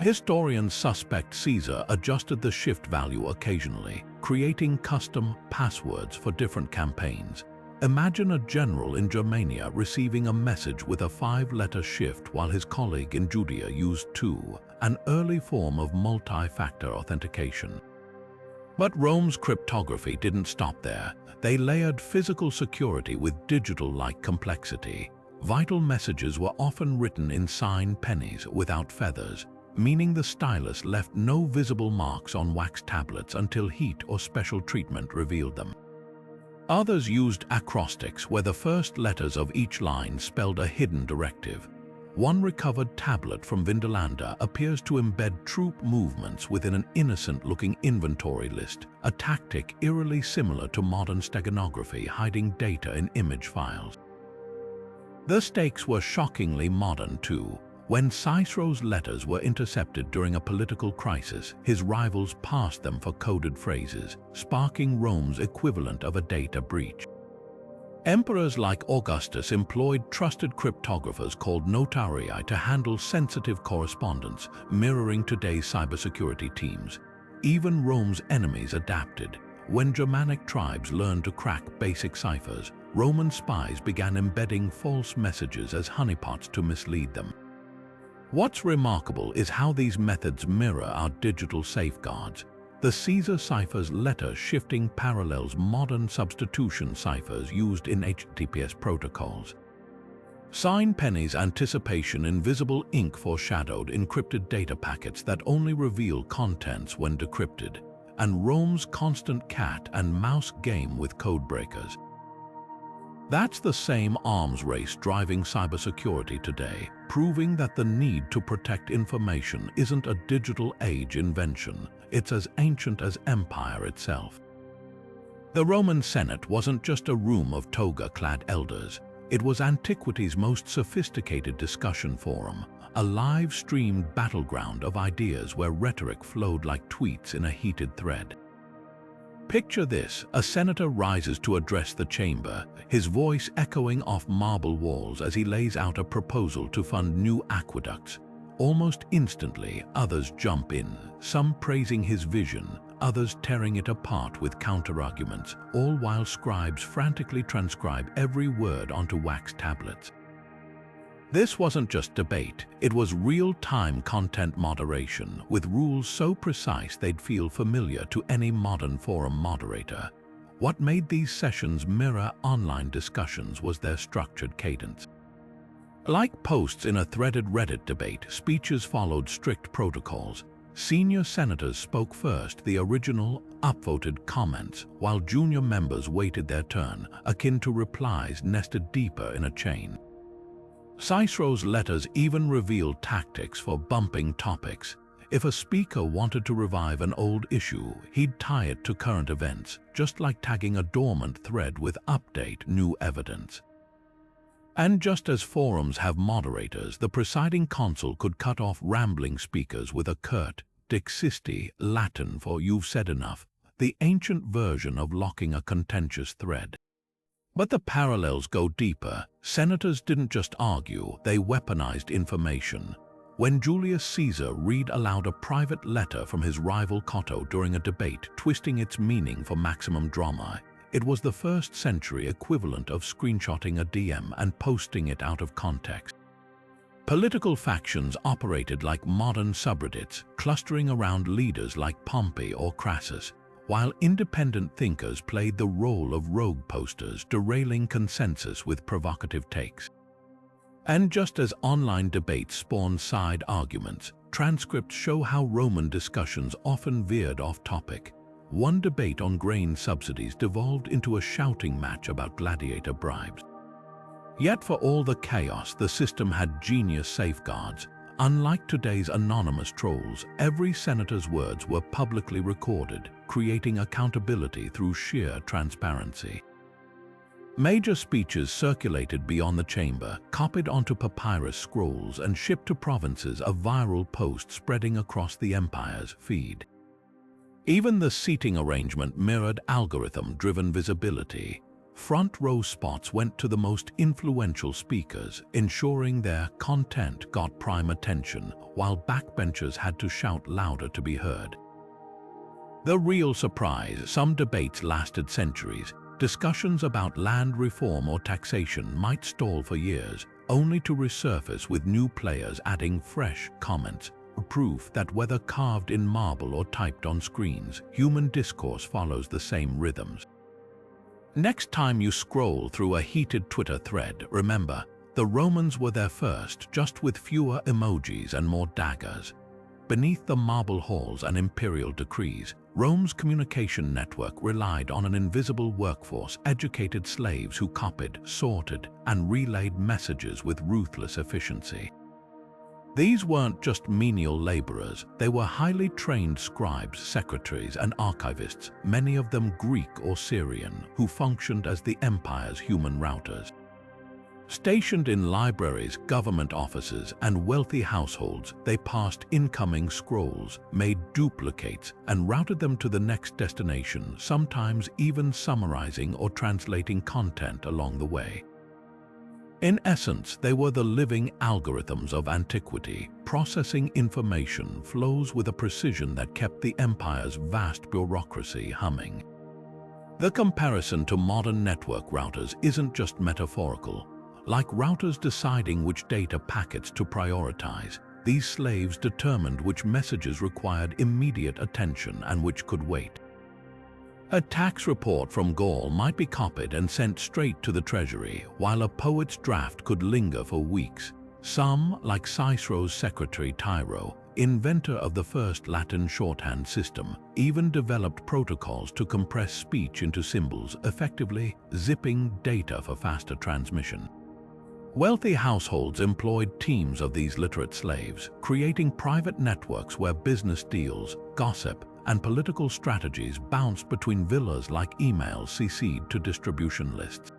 Historians suspect Caesar adjusted the shift value occasionally, creating custom passwords for different campaigns. Imagine a general in Germania receiving a message with a 5-letter shift while his colleague in Judea used 2, an early form of multi-factor authentication. But Rome's cryptography didn't stop there. They layered physical security with digital-like complexity. Vital messages were often written in sign pennies without feathers, meaning the stylus left no visible marks on wax tablets until heat or special treatment revealed them. Others used acrostics, where the first letters of each line spelled a hidden directive. One recovered tablet from Vindolanda appears to embed troop movements within an innocent-looking inventory list, a tactic eerily similar to modern steganography, hiding data in image files. The stakes were shockingly modern too. When Cicero's letters were intercepted during a political crisis, his rivals passed them for coded phrases, sparking Rome's equivalent of a data breach. Emperors like Augustus employed trusted cryptographers called notarii to handle sensitive correspondence, mirroring today's cybersecurity teams. Even Rome's enemies adapted. When Germanic tribes learned to crack basic ciphers, Roman spies began embedding false messages as honeypots to mislead them. What's remarkable is how these methods mirror our digital safeguards. The Caesar cipher's letter-shifting parallels modern substitution ciphers used in HTTPS protocols. Sign pennies anticipation invisible ink foreshadowed encrypted data packets that only reveal contents when decrypted, and Rome's constant cat and mouse game with codebreakers. That's the same arms race driving cybersecurity today, proving that the need to protect information isn't a digital age invention, it's as ancient as empire itself. The Roman Senate wasn't just a room of toga-clad elders, it was antiquity's most sophisticated discussion forum, a live-streamed battleground of ideas where rhetoric flowed like tweets in a heated thread. Picture this, a senator rises to address the chamber, his voice echoing off marble walls as he lays out a proposal to fund new aqueducts. Almost instantly, others jump in, some praising his vision, others tearing it apart with counterarguments, all while scribes frantically transcribe every word onto wax tablets. This wasn't just debate, it was real-time content moderation, with rules so precise they'd feel familiar to any modern forum moderator. What made these sessions mirror online discussions was their structured cadence. Like posts in a threaded Reddit debate, speeches followed strict protocols. Senior senators spoke first, the original, upvoted comments, while junior members waited their turn, akin to replies nested deeper in a chain. Cicero's letters even revealed tactics for bumping topics. If a speaker wanted to revive an old issue, he'd tie it to current events, just like tagging a dormant thread with "update new evidence." And just as forums have moderators, the presiding consul could cut off rambling speakers with a curt dixisti, Latin for "you've said enough," the ancient version of locking a contentious thread. But the parallels go deeper. Senators didn't just argue, they weaponized information. When Julius Caesar read aloud a private letter from his rival Cotto during a debate, twisting its meaning for maximum drama, it was the first-century equivalent of screenshotting a DM and posting it out of context. Political factions operated like modern subreddits, clustering around leaders like Pompey or Crassus, while independent thinkers played the role of rogue posters, derailing consensus with provocative takes. And just as online debates spawned side arguments, transcripts show how Roman discussions often veered off topic. One debate on grain subsidies devolved into a shouting match about gladiator bribes. Yet for all the chaos, the system had genius safeguards. Unlike today's anonymous trolls, every senator's words were publicly recorded, creating accountability through sheer transparency. Major speeches circulated beyond the chamber, copied onto papyrus scrolls, and shipped to provinces, a viral post spreading across the empire's feed. Even the seating arrangement mirrored algorithm-driven visibility. Front row spots went to the most influential speakers, ensuring their content got prime attention, while backbenchers had to shout louder to be heard. The real surprise, some debates lasted centuries. Discussions about land reform or taxation might stall for years, only to resurface with new players adding fresh comments. Proof that whether carved in marble or typed on screens, human discourse follows the same rhythms. Next time you scroll through a heated Twitter thread, remember, the Romans were there first, just with fewer emojis and more daggers. Beneath the marble halls and imperial decrees, Rome's communication network relied on an invisible workforce, educated slaves who copied, sorted, and relayed messages with ruthless efficiency. These weren't just menial laborers, they were highly trained scribes, secretaries, and archivists, many of them Greek or Syrian, who functioned as the empire's human routers. Stationed in libraries, government offices, and wealthy households, they passed incoming scrolls, made duplicates, and routed them to the next destination, sometimes even summarizing or translating content along the way. In essence, they were the living algorithms of antiquity, processing information flows with a precision that kept the empire's vast bureaucracy humming. The comparison to modern network routers isn't just metaphorical. Like routers deciding which data packets to prioritize, these slaves determined which messages required immediate attention and which could wait. A tax report from Gaul might be copied and sent straight to the treasury, while a poet's draft could linger for weeks. Some, like Cicero's secretary Tiro, inventor of the first Latin shorthand system, even developed protocols to compress speech into symbols, effectively zipping data for faster transmission. Wealthy households employed teams of these literate slaves, creating private networks where business deals, gossip, and political strategies bounced between villas like emails CC'd to distribution lists.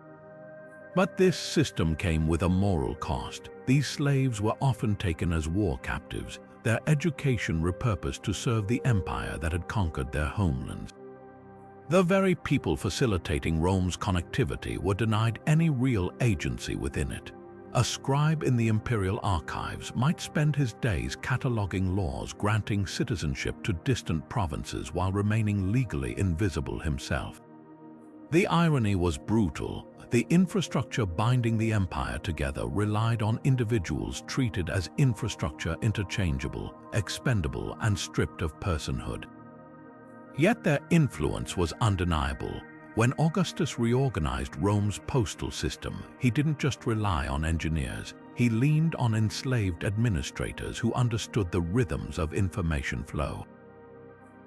But this system came with a moral cost. These slaves were often taken as war captives, their education repurposed to serve the empire that had conquered their homelands. The very people facilitating Rome's connectivity were denied any real agency within it. A scribe in the imperial archives might spend his days cataloging laws granting citizenship to distant provinces while remaining legally invisible himself. The irony was brutal. The infrastructure binding the empire together relied on individuals treated as infrastructure interchangeable, expendable, and stripped of personhood. Yet their influence was undeniable. When Augustus reorganized Rome's postal system, he didn't just rely on engineers. He leaned on enslaved administrators who understood the rhythms of information flow.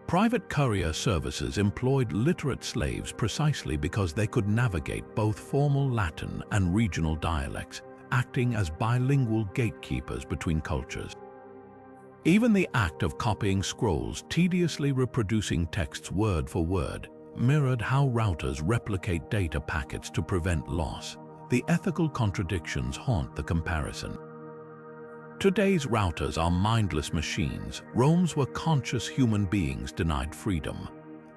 Private courier services employed literate slaves precisely because they could navigate both formal Latin and regional dialects, acting as bilingual gatekeepers between cultures. Even the act of copying scrolls, tediously reproducing texts word for word, mirrored how routers replicate data packets to prevent loss. the ethical contradictions haunt the comparison. Today's routers are mindless machines. Rome's were conscious human beings denied freedom.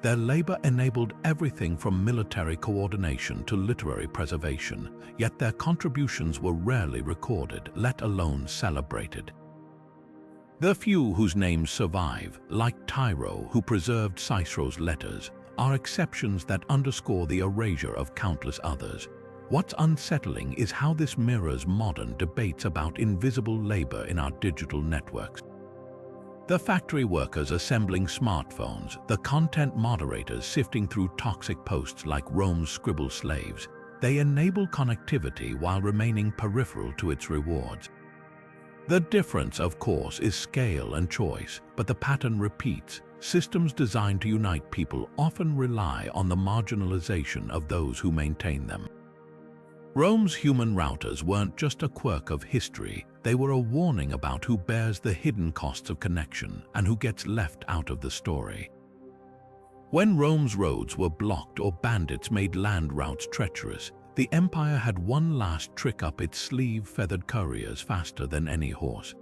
Their labor enabled everything from military coordination to literary preservation, yet their contributions were rarely recorded, let alone celebrated. The few whose names survive, like Tyro, who preserved Cicero's letters, are exceptions that underscore the erasure of countless others. What's unsettling is how this mirrors modern debates about invisible labor in our digital networks. The factory workers assembling smartphones, the content moderators sifting through toxic posts like Rome's scribble slaves, they enable connectivity while remaining peripheral to its rewards. The difference, of course, is scale and choice, but the pattern repeats. Systems designed to unite people often rely on the marginalization of those who maintain them. Rome's human routers weren't just a quirk of history, they were a warning about who bears the hidden costs of connection and who gets left out of the story. When Rome's roads were blocked or bandits made land routes treacherous, the empire had one last trick up its sleeve: feathered couriers faster than any horse.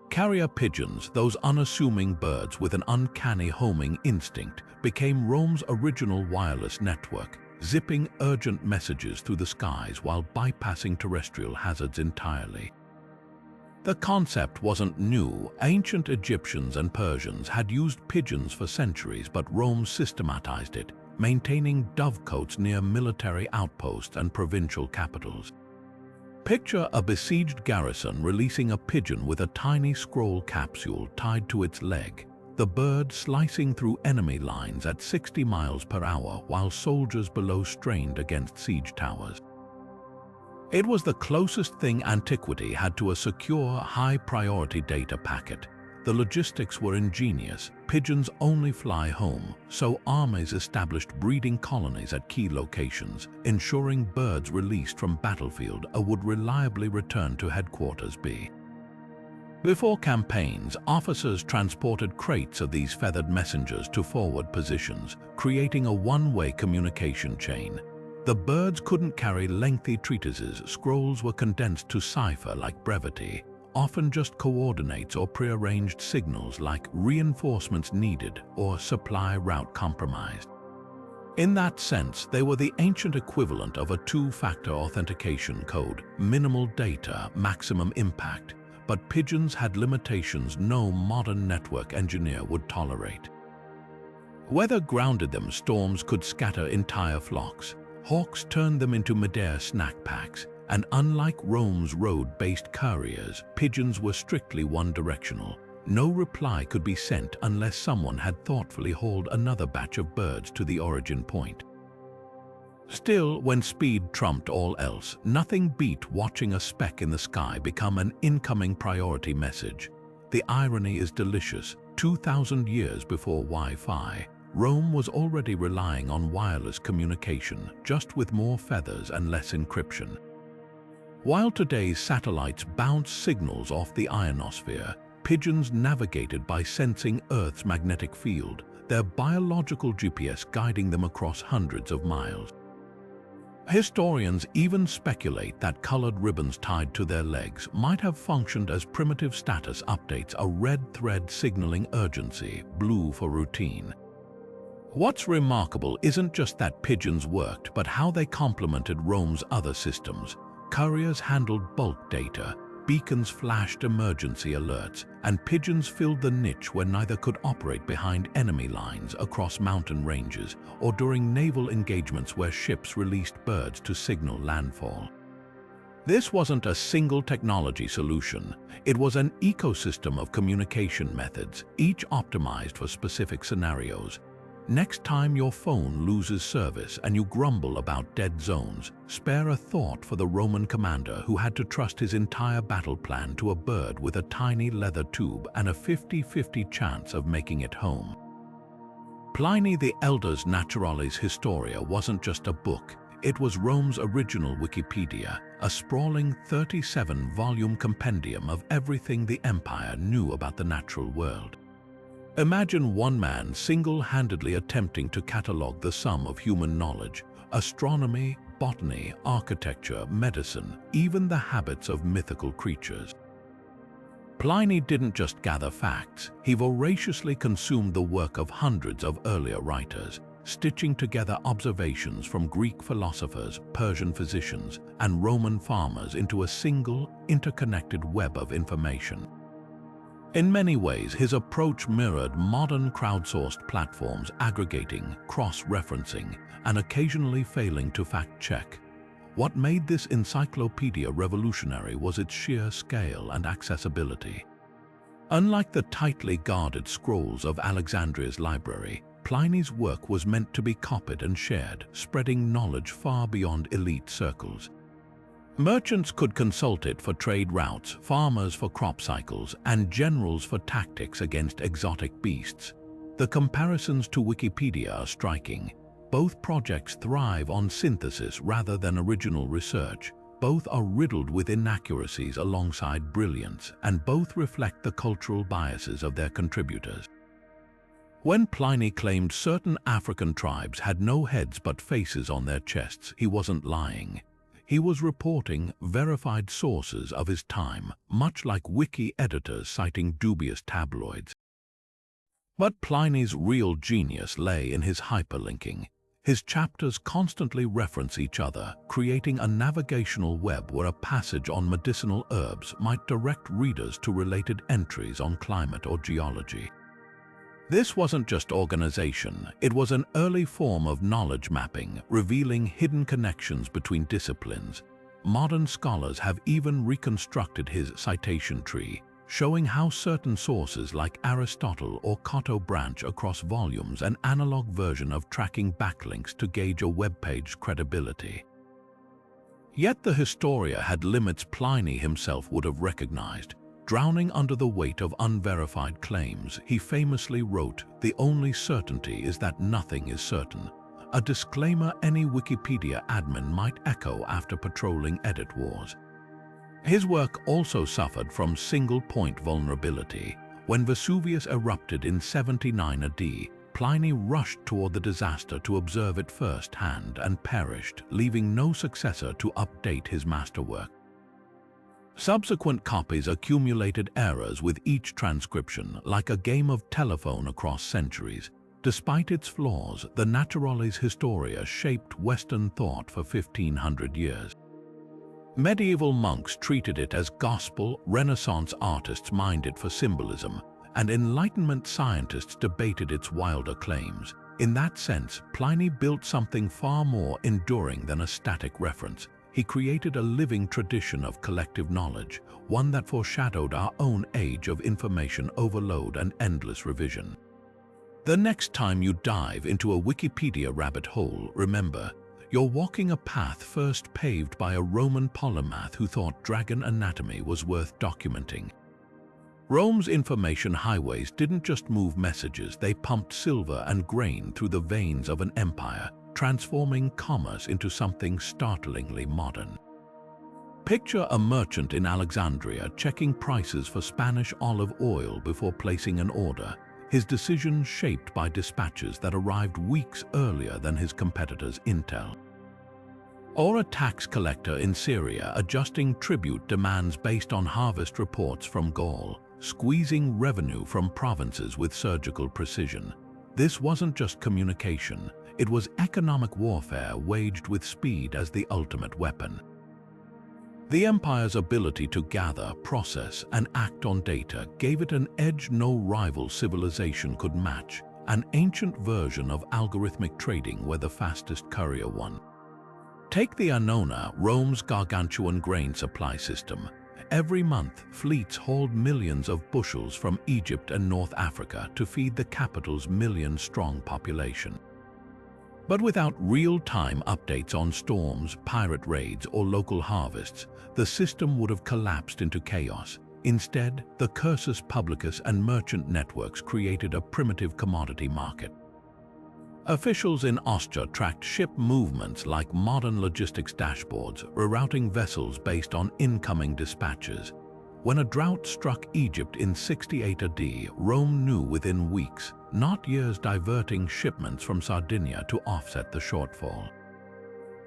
Carrier pigeons, those unassuming birds with an uncanny homing instinct, became Rome's original wireless network, zipping urgent messages through the skies while bypassing terrestrial hazards entirely. The concept wasn't new. Ancient Egyptians and Persians had used pigeons for centuries, but Rome systematized it, maintaining dovecotes near military outposts and provincial capitals. Picture a besieged garrison releasing a pigeon with a tiny scroll capsule tied to its leg, the bird slicing through enemy lines at 60 miles per hour while soldiers below strained against siege towers. It was the closest thing antiquity had to a secure, high-priority data packet. The logistics were ingenious. Pigeons only fly home, so armies established breeding colonies at key locations, ensuring birds released from battlefield would reliably return to headquarters B. Before campaigns, officers transported crates of these feathered messengers to forward positions, creating a one-way communication chain. The birds couldn't carry lengthy treatises. Scrolls were condensed to cipher like brevity, often just coordinates or prearranged signals like reinforcements needed or supply route compromised. In that sense, they were the ancient equivalent of a two-factor authentication code: minimal data, maximum impact. But pigeons had limitations no modern network engineer would tolerate. Weather grounded them. Storms could scatter entire flocks. Hawks turned them into midair snack packs. And unlike Rome's road-based couriers, pigeons were strictly one-directional. No reply could be sent unless someone had thoughtfully hauled another batch of birds to the origin point. Still, when speed trumped all else, nothing beat watching a speck in the sky become an incoming priority message. The irony is delicious. 2,000 years before Wi-Fi, Rome was already relying on wireless communication, just with more feathers and less encryption. While today's satellites bounce signals off the ionosphere, pigeons navigated by sensing Earth's magnetic field, their biological GPS guiding them across hundreds of miles. Historians even speculate that colored ribbons tied to their legs might have functioned as primitive status updates, a red thread signaling urgency, blue for routine. What's remarkable isn't just that pigeons worked, but how they complemented Rome's other systems. Couriers handled bulk data, beacons flashed emergency alerts, and pigeons filled the niche where neither could operate behind enemy lines across mountain ranges or during naval engagements where ships released birds to signal landfall. This wasn't a single technology solution. It was an ecosystem of communication methods, each optimized for specific scenarios. Next time your phone loses service and you grumble about dead zones, spare a thought for the Roman commander who had to trust his entire battle plan to a bird with a tiny leather tube and a 50-50 chance of making it home. Pliny the Elder's Naturalis Historia wasn't just a book. It was Rome's original Wikipedia, a sprawling 37-volume compendium of everything the empire knew about the natural world. Imagine one man single-handedly attempting to catalog the sum of human knowledge, astronomy, botany, architecture, medicine, even the habits of mythical creatures. Pliny didn't just gather facts, he voraciously consumed the work of hundreds of earlier writers, stitching together observations from Greek philosophers, Persian physicians, and Roman farmers into a single, interconnected web of information. In many ways, his approach mirrored modern crowdsourced platforms, aggregating, cross-referencing, and occasionally failing to fact-check. What made this encyclopedia revolutionary was its sheer scale and accessibility. Unlike the tightly guarded scrolls of Alexandria's library, Pliny's work was meant to be copied and shared, spreading knowledge far beyond elite circles. Merchants could consult it for trade routes, farmers for crop cycles, and generals for tactics against exotic beasts. The comparisons to Wikipedia are striking. Both projects thrive on synthesis rather than original research. Both are riddled with inaccuracies alongside brilliance, and both reflect the cultural biases of their contributors. When Pliny claimed certain African tribes had no heads but faces on their chests, he wasn't lying. He was reporting verified sources of his time, much like wiki editors citing dubious tabloids. But Pliny's real genius lay in his hyperlinking. His chapters constantly reference each other, creating a navigational web where a passage on medicinal herbs might direct readers to related entries on climate or geology. This wasn't just organization, it was an early form of knowledge mapping, revealing hidden connections between disciplines. Modern scholars have even reconstructed his citation tree, showing how certain sources like Aristotle or Cotto branch across volumes, an analog version of tracking backlinks to gauge a web page's credibility. Yet the Historia had limits Pliny himself would have recognized. Drowning under the weight of unverified claims, he famously wrote, "The only certainty is that nothing is certain," a disclaimer any Wikipedia admin might echo after patrolling edit wars. His work also suffered from single-point vulnerability. When Vesuvius erupted in 79 AD, Pliny rushed toward the disaster to observe it firsthand and perished, leaving no successor to update his masterwork. Subsequent copies accumulated errors with each transcription, like a game of telephone across centuries. Despite its flaws, the Naturalis Historia shaped Western thought for 1500 years. Medieval monks treated it as gospel, Renaissance artists mined it for symbolism, and Enlightenment scientists debated its wilder claims. In that sense, Pliny built something far more enduring than a static reference. He created a living tradition of collective knowledge, one that foreshadowed our own age of information overload and endless revision. The next time you dive into a Wikipedia rabbit hole, remember, you're walking a path first paved by a Roman polymath who thought dragon anatomy was worth documenting. Rome's information highways didn't just move messages, they pumped silver and grain through the veins of an empire, transforming commerce into something startlingly modern. Picture a merchant in Alexandria checking prices for Spanish olive oil before placing an order, his decision shaped by dispatches that arrived weeks earlier than his competitors' intel. Or a tax collector in Syria adjusting tribute demands based on harvest reports from Gaul, squeezing revenue from provinces with surgical precision. This wasn't just communication. It was economic warfare waged with speed as the ultimate weapon. The empire's ability to gather, process, and act on data gave it an edge no rival civilization could match, an ancient version of algorithmic trading where the fastest courier won. Take the Annona, Rome's gargantuan grain supply system. Every month, fleets hauled millions of bushels from Egypt and North Africa to feed the capital's million-strong population. But without real-time updates on storms, pirate raids, or local harvests, the system would have collapsed into chaos. Instead, the Cursus Publicus and merchant networks created a primitive commodity market. Officials in Ostia tracked ship movements like modern logistics dashboards, rerouting vessels based on incoming dispatches. When a drought struck Egypt in 68 AD, Rome knew within weeks, not years, diverting shipments from Sardinia to offset the shortfall.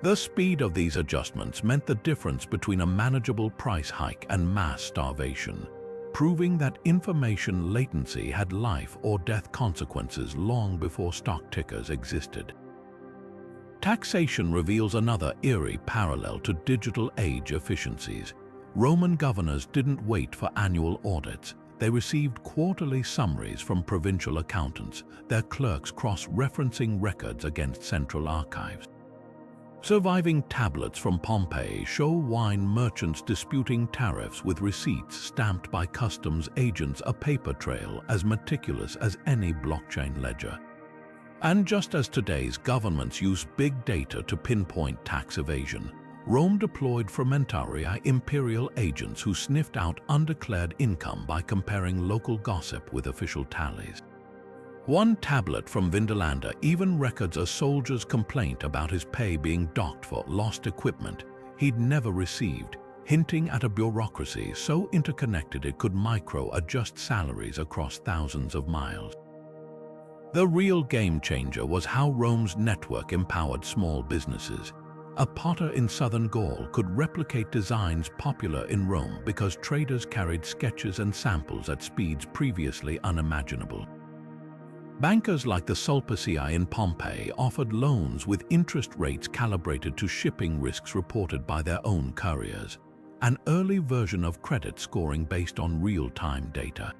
The speed of these adjustments meant the difference between a manageable price hike and mass starvation, proving that information latency had life or death consequences long before stock tickers existed. Taxation reveals another eerie parallel to digital age efficiencies. Roman governors didn't wait for annual audits. They received quarterly summaries from provincial accountants, their clerks cross-referencing records against central archives. Surviving tablets from Pompeii show wine merchants disputing tariffs with receipts stamped by customs agents, a paper trail as meticulous as any blockchain ledger. And just as today's governments use big data to pinpoint tax evasion, Rome deployed frumentarii, imperial agents who sniffed out undeclared income by comparing local gossip with official tallies. One tablet from Vindolanda even records a soldier's complaint about his pay being docked for lost equipment he'd never received, hinting at a bureaucracy so interconnected it could micro-adjust salaries across thousands of miles. The real game changer was how Rome's network empowered small businesses. A potter in southern Gaul could replicate designs popular in Rome because traders carried sketches and samples at speeds previously unimaginable. Bankers like the Sulpicii in Pompeii offered loans with interest rates calibrated to shipping risks reported by their own couriers, an early version of credit scoring based on real-time data.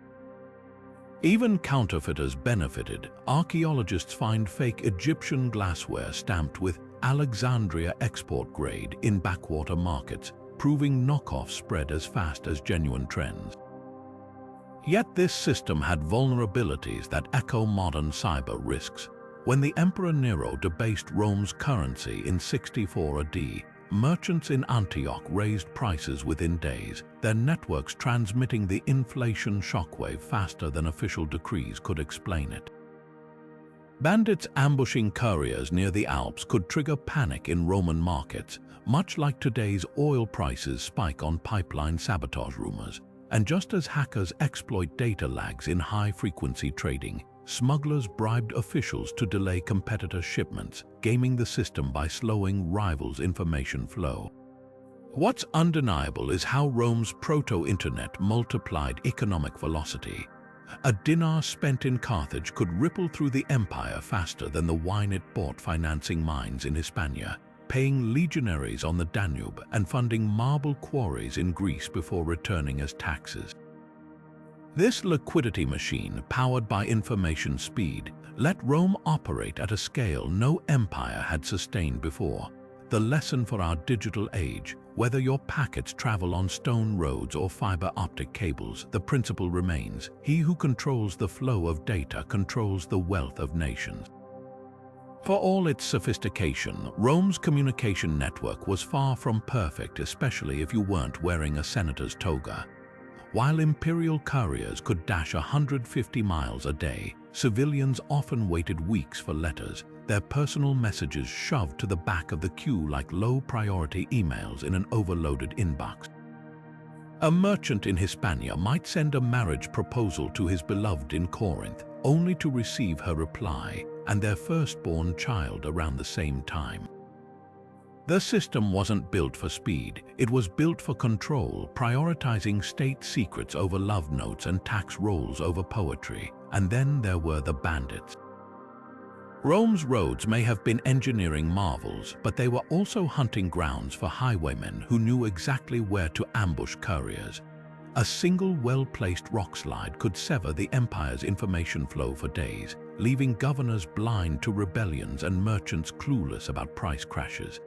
Even counterfeiters benefited. Archaeologists find fake Egyptian glassware stamped with Alexandria export grade in backwater markets, proving knockoffs spread as fast as genuine trends. Yet this system had vulnerabilities that echo modern cyber risks. When the Emperor Nero debased Rome's currency in 64 AD, merchants in Antioch raised prices within days, their networks transmitting the inflation shockwave faster than official decrees could explain it. Bandits ambushing couriers near the Alps could trigger panic in Roman markets, much like today's oil prices spike on pipeline sabotage rumors. And just as hackers exploit data lags in high-frequency trading, smugglers bribed officials to delay competitor shipments, gaming the system by slowing rivals' information flow. What's undeniable is how Rome's proto-internet multiplied economic velocity. A dinar spent in Carthage could ripple through the empire faster than the wine it bought, financing mines in Hispania, paying legionaries on the Danube, and funding marble quarries in Greece before returning as taxes. This liquidity machine, powered by information speed, let Rome operate at a scale no empire had sustained before. The lesson for our digital age: whether your packets travel on stone roads or fiber optic cables, the principle remains: he who controls the flow of data controls the wealth of nations. For all its sophistication, Rome's communication network was far from perfect, especially if you weren't wearing a senator's toga. While imperial couriers could dash 150 miles a day, civilians often waited weeks for letters, their personal messages shoved to the back of the queue like low-priority emails in an overloaded inbox. A merchant in Hispania might send a marriage proposal to his beloved in Corinth, only to receive her reply and their firstborn child around the same time. The system wasn't built for speed, it was built for control, prioritizing state secrets over love notes and tax rolls over poetry. And then there were the bandits. Rome's roads may have been engineering marvels, but they were also hunting grounds for highwaymen who knew exactly where to ambush couriers. A single well-placed rock slide could sever the empire's information flow for days, leaving governors blind to rebellions and merchants clueless about price crashes.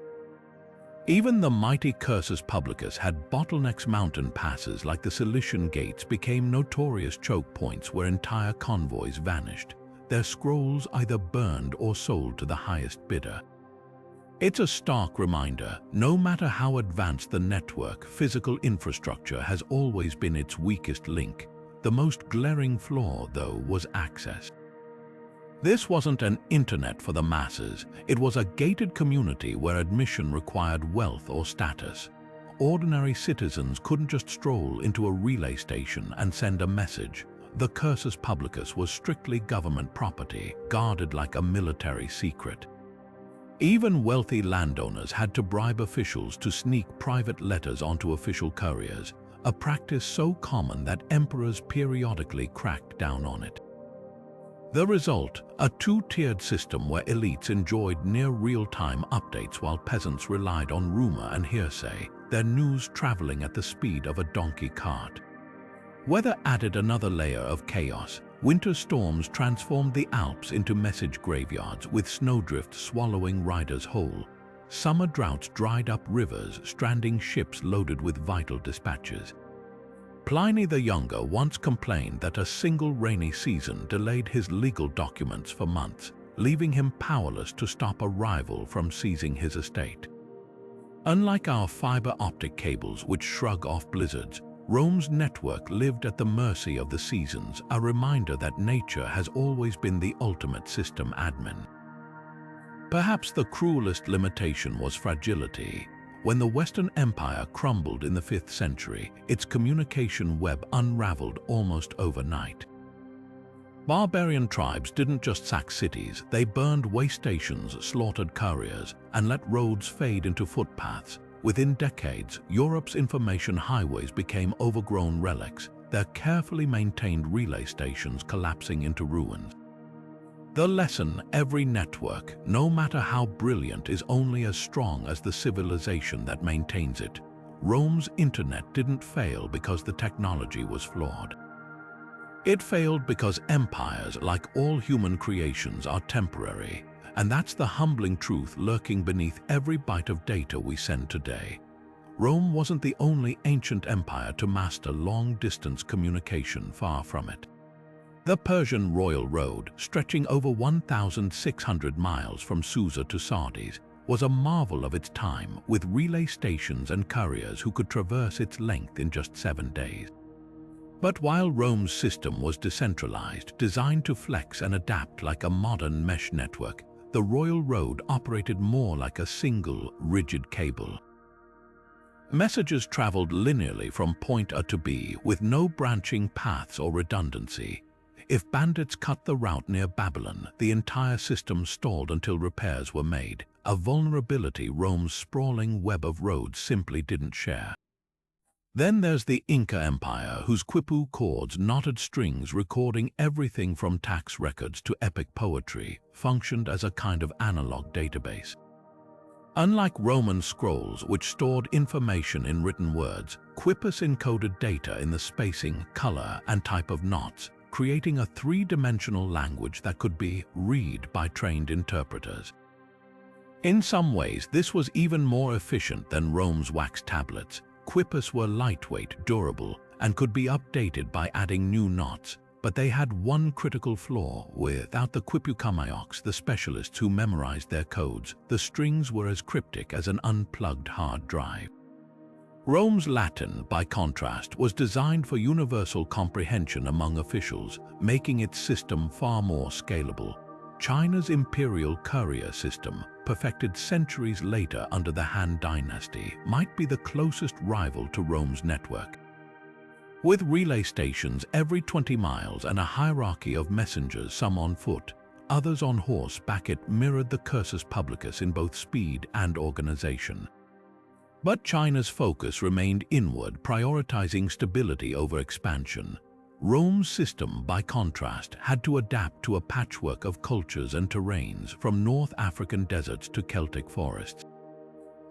Even the mighty Cursus Publicus had bottlenecks. Mountain passes like the Cilician Gates became notorious choke points where entire convoys vanished, their scrolls either burned or sold to the highest bidder. It's a stark reminder: no matter how advanced the network, physical infrastructure has always been its weakest link. The most glaring flaw, though, was access. This wasn't an internet for the masses, it was a gated community where admission required wealth or status. Ordinary citizens couldn't just stroll into a relay station and send a message. The Cursus Publicus was strictly government property, guarded like a military secret. Even wealthy landowners had to bribe officials to sneak private letters onto official couriers, a practice so common that emperors periodically cracked down on it. The result, a two-tiered system where elites enjoyed near real-time updates while peasants relied on rumor and hearsay, their news traveling at the speed of a donkey cart. Weather added another layer of chaos. Winter storms transformed the Alps into message graveyards with snowdrift swallowing riders whole. Summer droughts dried up rivers, stranding ships loaded with vital dispatches. Pliny the Younger once complained that a single rainy season delayed his legal documents for months, leaving him powerless to stop a rival from seizing his estate. Unlike our fiber optic cables which shrug off blizzards, Rome's network lived at the mercy of the seasons, a reminder that nature has always been the ultimate system admin. Perhaps the cruelest limitation was fragility. When the Western Empire crumbled in the 5th century, its communication web unraveled almost overnight. Barbarian tribes didn't just sack cities, they burned way stations, slaughtered couriers, and let roads fade into footpaths. Within decades, Europe's information highways became overgrown relics, their carefully maintained relay stations collapsing into ruins. The lesson: every network, no matter how brilliant, is only as strong as the civilization that maintains it. Rome's internet didn't fail because the technology was flawed. It failed because empires, like all human creations, are temporary. And that's the humbling truth lurking beneath every byte of data we send today. Rome wasn't the only ancient empire to master long-distance communication, far from it. The Persian Royal Road, stretching over 1,600 miles from Susa to Sardis, was a marvel of its time, with relay stations and couriers who could traverse its length in just 7 days. But while Rome's system was decentralized, designed to flex and adapt like a modern mesh network, the Royal Road operated more like a single, rigid cable. Messages traveled linearly from point A to B with no branching paths or redundancy. If bandits cut the route near Babylon, the entire system stalled until repairs were made, a vulnerability Rome's sprawling web of roads simply didn't share. Then there's the Inca Empire, whose quipu chords, knotted strings recording everything from tax records to epic poetry, functioned as a kind of analog database. Unlike Roman scrolls, which stored information in written words, quipus encoded data in the spacing, color, and type of knots, creating a three-dimensional language that could be read by trained interpreters. In some ways, this was even more efficient than Rome's wax tablets. Quipus were lightweight, durable, and could be updated by adding new knots, but they had one critical flaw. Without the quipucamaiocs, the specialists who memorized their codes, the strings were as cryptic as an unplugged hard drive. Rome's Latin, by contrast, was designed for universal comprehension among officials, making its system far more scalable. China's imperial courier system, perfected centuries later under the Han Dynasty, might be the closest rival to Rome's network. With relay stations every 20 miles and a hierarchy of messengers, some on foot, others on horseback, it mirrored the Cursus Publicus in both speed and organization. But China's focus remained inward, prioritizing stability over expansion. Rome's system, by contrast, had to adapt to a patchwork of cultures and terrains, from North African deserts to Celtic forests.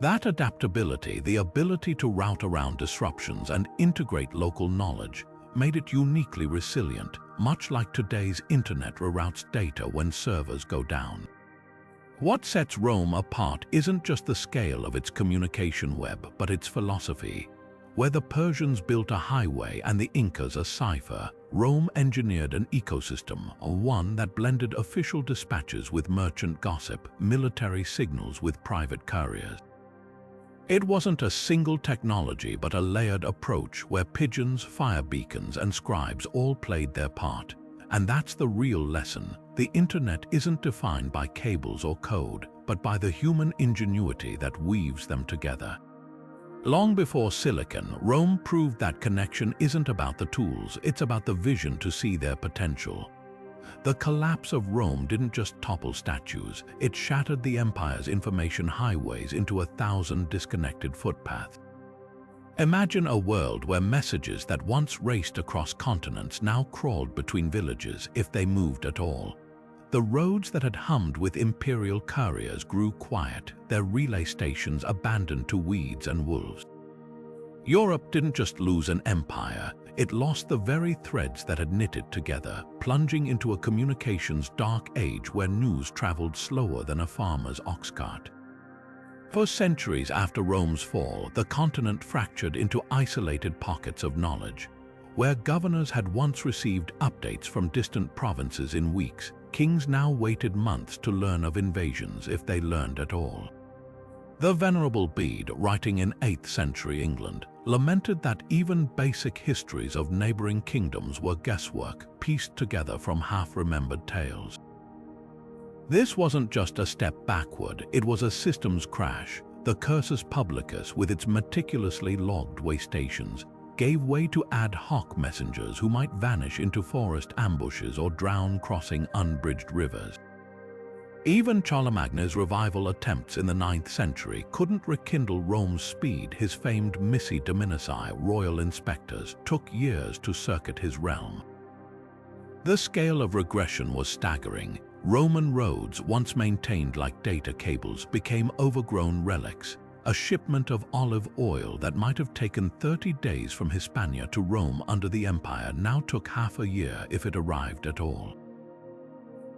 That adaptability, the ability to route around disruptions and integrate local knowledge, made it uniquely resilient, much like today's internet reroutes data when servers go down. What sets Rome apart isn't just the scale of its communication web, but its philosophy. Where the Persians built a highway and the Incas a cipher, Rome engineered an ecosystem, one that blended official dispatches with merchant gossip, military signals with private couriers. It wasn't a single technology but a layered approach where pigeons, fire beacons, and scribes all played their part. And that's the real lesson. The internet isn't defined by cables or code, but by the human ingenuity that weaves them together. Long before silicon, Rome proved that connection isn't about the tools, it's about the vision to see their potential. The collapse of Rome didn't just topple statues, it shattered the empire's information highways into 1,000 disconnected footpaths. Imagine a world where messages that once raced across continents now crawled between villages if they moved at all. The roads that had hummed with imperial couriers grew quiet, their relay stations abandoned to weeds and wolves. Europe didn't just lose an empire, it lost the very threads that had knit it together, plunging into a communications dark age where news traveled slower than a farmer's ox cart. For centuries after Rome's fall, the continent fractured into isolated pockets of knowledge. Where governors had once received updates from distant provinces in weeks, kings now waited months to learn of invasions if they learned at all. The Venerable Bede, writing in 8th century England, lamented that even basic histories of neighboring kingdoms were guesswork, pieced together from half-remembered tales. This wasn't just a step backward, it was a systems crash. The Cursus Publicus, with its meticulously logged way stations, gave way to ad hoc messengers who might vanish into forest ambushes or drown crossing unbridged rivers. Even Charlemagne's revival attempts in the 9th century couldn't rekindle Rome's speed. His famed Missi Dominii, royal inspectors, took years to circuit his realm. The scale of regression was staggering. Roman roads, once maintained like data cables, became overgrown relics. A shipment of olive oil that might have taken 30 days from Hispania to Rome under the empire now took half a year if it arrived at all.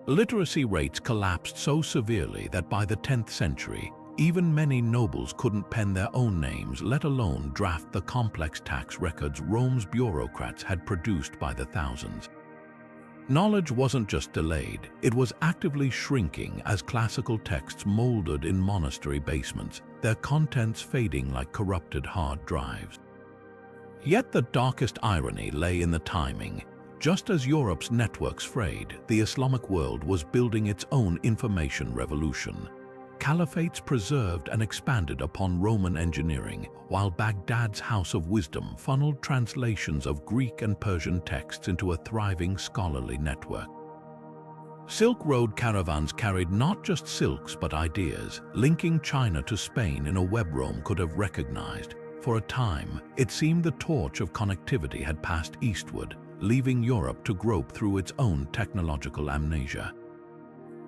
Literacy rates collapsed so severely that by the 10th century, even many nobles couldn't pen their own names, let alone draft the complex tax records Rome's bureaucrats had produced by the thousands. Knowledge wasn't just delayed, it was actively shrinking as classical texts molded in monastery basements, their contents fading like corrupted hard drives. Yet the darkest irony lay in the timing. Just as Europe's networks frayed, the Islamic world was building its own information revolution. Caliphates preserved and expanded upon Roman engineering, while Baghdad's House of Wisdom funneled translations of Greek and Persian texts into a thriving scholarly network. Silk Road caravans carried not just silks but ideas, linking China to Spain in a web Rome could have recognized. For a time, it seemed the torch of connectivity had passed eastward, leaving Europe to grope through its own technological amnesia.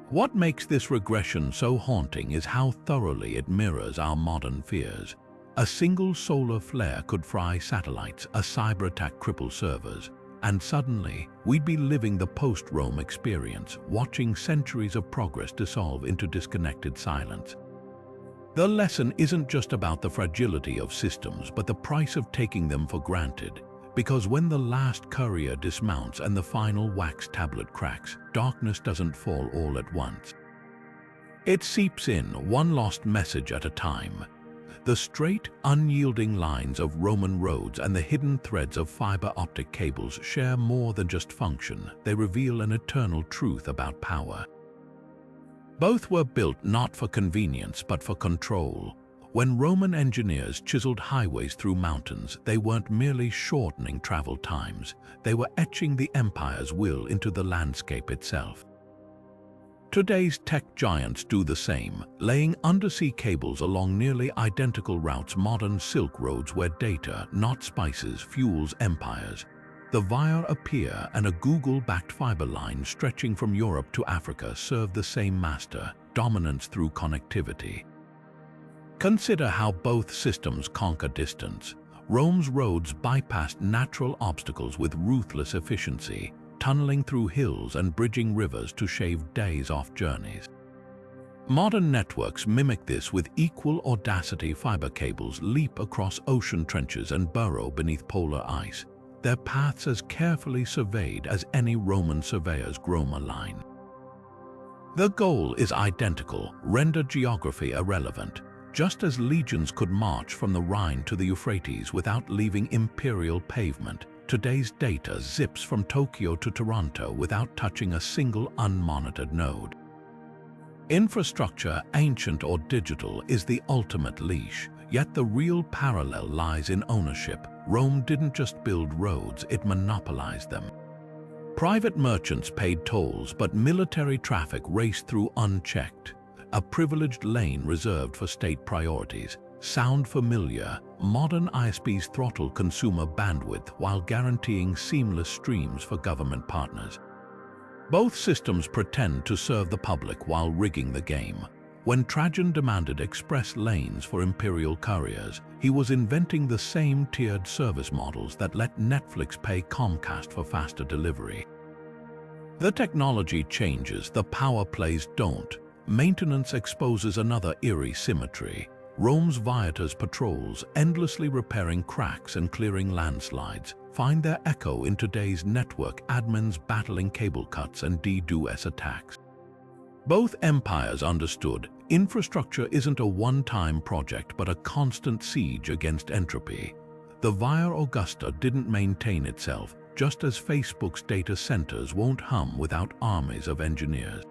What makes this regression so haunting is how thoroughly it mirrors our modern fears. A single solar flare could fry satellites, a cyber attack cripple servers, and suddenly we'd be living the post-Rome experience, watching centuries of progress dissolve into disconnected silence. The lesson isn't just about the fragility of systems, but the price of taking them for granted. Because when the last courier dismounts and the final wax tablet cracks, darkness doesn't fall all at once. It seeps in, one lost message at a time. The straight, unyielding lines of Roman roads and the hidden threads of fiber optic cables share more than just function. They reveal an eternal truth about power. Both were built not for convenience but for control. When Roman engineers chiseled highways through mountains, they weren't merely shortening travel times, they were etching the empire's will into the landscape itself. Today's tech giants do the same, laying undersea cables along nearly identical routes. Modern silk roads where data, not spices, fuels empires. The Via Appia and a Google-backed fiber line stretching from Europe to Africa serve the same master, dominance through connectivity. Consider how both systems conquer distance. Rome's roads bypassed natural obstacles with ruthless efficiency, tunneling through hills and bridging rivers to shave days off journeys. Modern networks mimic this with equal audacity. Fiber cables leap across ocean trenches and burrow beneath polar ice, their paths as carefully surveyed as any Roman surveyor's Groma line. The goal is identical: render geography irrelevant. Just as legions could march from the Rhine to the Euphrates without leaving imperial pavement, today's data zips from Tokyo to Toronto without touching a single unmonitored node. Infrastructure, ancient or digital, is the ultimate leash, yet the real parallel lies in ownership. Rome didn't just build roads, it monopolized them. Private merchants paid tolls, but military traffic raced through unchecked, a privileged lane reserved for state priorities. Sound familiar? Modern ISPs throttle consumer bandwidth while guaranteeing seamless streams for government partners. Both systems pretend to serve the public while rigging the game. When Trajan demanded express lanes for imperial couriers, he was inventing the same tiered service models that let Netflix pay Comcast for faster delivery. The technology changes, the power plays don't. Maintenance exposes another eerie symmetry. Rome's viators patrols, endlessly repairing cracks and clearing landslides, find their echo in today's network admins battling cable cuts and DDoS attacks. Both empires understood infrastructure isn't a one-time project but a constant siege against entropy. The Via Augusta didn't maintain itself, just as Facebook's data centers won't hum without armies of engineers.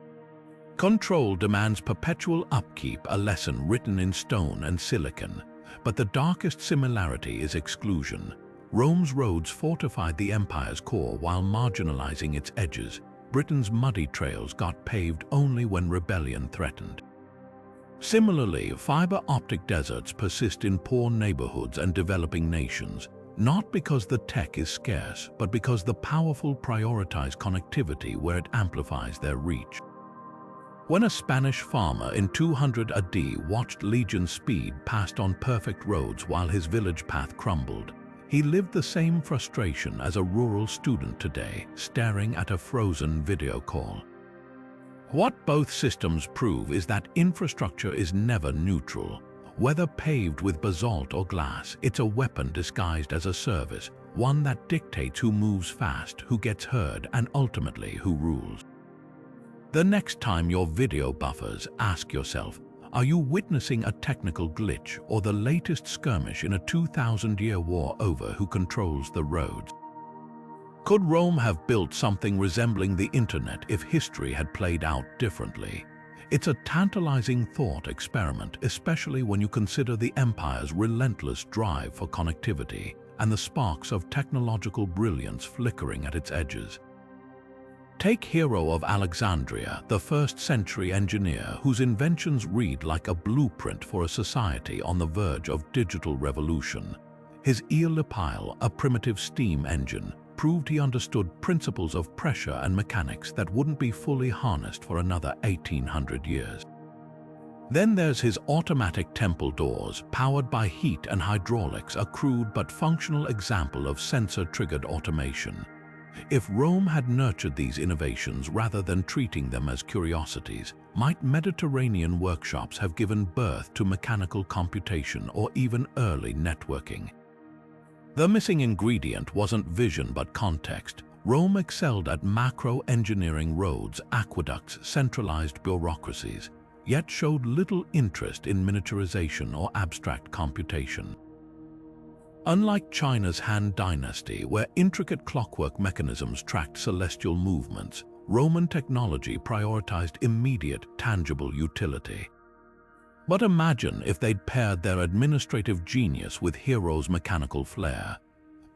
Control demands perpetual upkeep, a lesson written in stone and silicon. But the darkest similarity is exclusion. Rome's roads fortified the empire's core while marginalizing its edges. Britain's muddy trails got paved only when rebellion threatened. Similarly, fiber optic deserts persist in poor neighborhoods and developing nations, not because the tech is scarce, but because the powerful prioritize connectivity where it amplifies their reach. When a Spanish farmer in 200 AD watched Legion's speed passed on perfect roads while his village path crumbled, he lived the same frustration as a rural student today, staring at a frozen video call. What both systems prove is that infrastructure is never neutral. Whether paved with basalt or glass, it's a weapon disguised as a service, one that dictates who moves fast, who gets heard, and ultimately who rules. The next time your video buffers, ask yourself, are you witnessing a technical glitch or the latest skirmish in a 2,000-year war over who controls the roads? Could Rome have built something resembling the internet if history had played out differently? It's a tantalizing thought experiment, especially when you consider the empire's relentless drive for connectivity and the sparks of technological brilliance flickering at its edges. Take Hero of Alexandria, the first-century engineer whose inventions read like a blueprint for a society on the verge of digital revolution. His Eolipile, a primitive steam engine, proved he understood principles of pressure and mechanics that wouldn't be fully harnessed for another 1,800 years. Then there's his automatic temple doors, powered by heat and hydraulics, a crude but functional example of sensor-triggered automation. If Rome had nurtured these innovations rather than treating them as curiosities, might Mediterranean workshops have given birth to mechanical computation or even early networking? The missing ingredient wasn't vision but context. Rome excelled at macro-engineering roads, aqueducts, centralized bureaucracies, yet showed little interest in miniaturization or abstract computation. Unlike China's Han Dynasty, where intricate clockwork mechanisms tracked celestial movements, Roman technology prioritized immediate, tangible utility. But imagine if they'd paired their administrative genius with Hero's mechanical flair.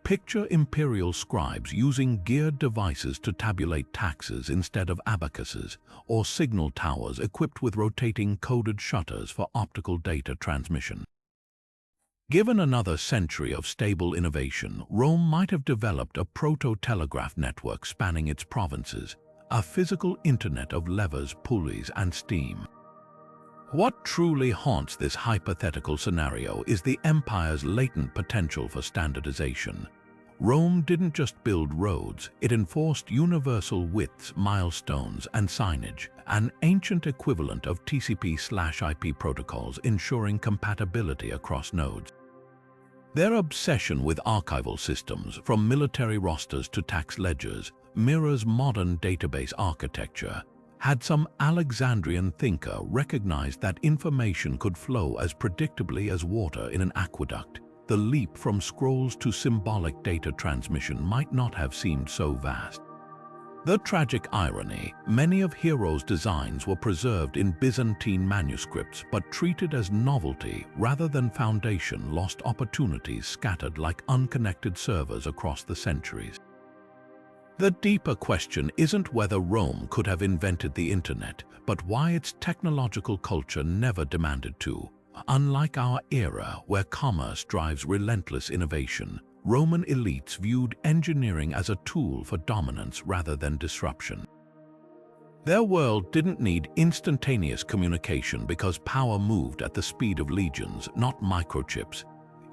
Picture imperial scribes using geared devices to tabulate taxes instead of abacuses, or signal towers equipped with rotating coded shutters for optical data transmission. Given another century of stable innovation, Rome might have developed a proto-telegraph network spanning its provinces, a physical internet of levers, pulleys, and steam. What truly haunts this hypothetical scenario is the empire's latent potential for standardization. Rome didn't just build roads, it enforced universal widths, milestones, and signage, an ancient equivalent of TCP/IP protocols ensuring compatibility across nodes. Their obsession with archival systems, from military rosters to tax ledgers, mirrors modern database architecture. Had some Alexandrian thinker recognized that information could flow as predictably as water in an aqueduct, the leap from scrolls to symbolic data transmission might not have seemed so vast. The tragic irony, many of Hero's designs were preserved in Byzantine manuscripts but treated as novelty rather than foundation, lost opportunities scattered like unconnected servers across the centuries. The deeper question isn't whether Rome could have invented the internet, but why its technological culture never demanded to. Unlike our era, where commerce drives relentless innovation, Roman elites viewed engineering as a tool for dominance rather than disruption. Their world didn't need instantaneous communication because power moved at the speed of legions, not microchips.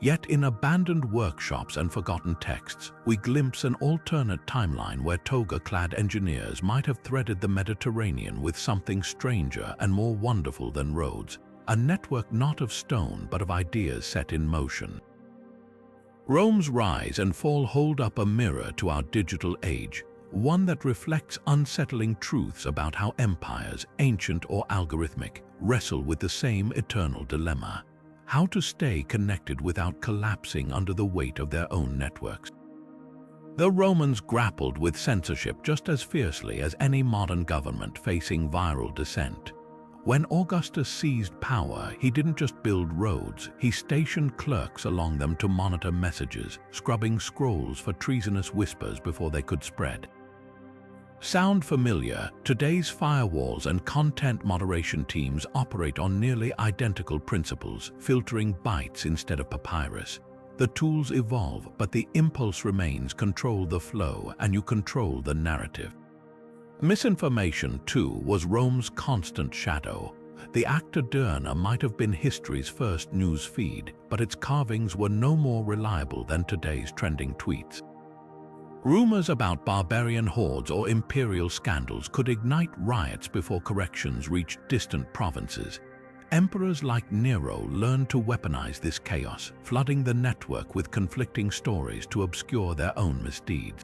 Yet in abandoned workshops and forgotten texts, we glimpse an alternate timeline where toga-clad engineers might have threaded the Mediterranean with something stranger and more wonderful than roads, a network not of stone but of ideas set in motion. Rome's rise and fall hold up a mirror to our digital age, one that reflects unsettling truths about how empires, ancient or algorithmic, wrestle with the same eternal dilemma: how to stay connected without collapsing under the weight of their own networks. The Romans grappled with censorship just as fiercely as any modern government facing viral dissent. When Augustus seized power, he didn't just build roads, he stationed clerks along them to monitor messages, scrubbing scrolls for treasonous whispers before they could spread. Sound familiar? Today's firewalls and content moderation teams operate on nearly identical principles, filtering bytes instead of papyrus. The tools evolve, but the impulse remains: control the flow, and you control the narrative. Misinformation, too, was Rome's constant shadow. The Acta Diurna might have been history's first news feed, but its carvings were no more reliable than today's trending tweets. Rumors about barbarian hordes or imperial scandals could ignite riots before corrections reached distant provinces. Emperors like Nero learned to weaponize this chaos, flooding the network with conflicting stories to obscure their own misdeeds.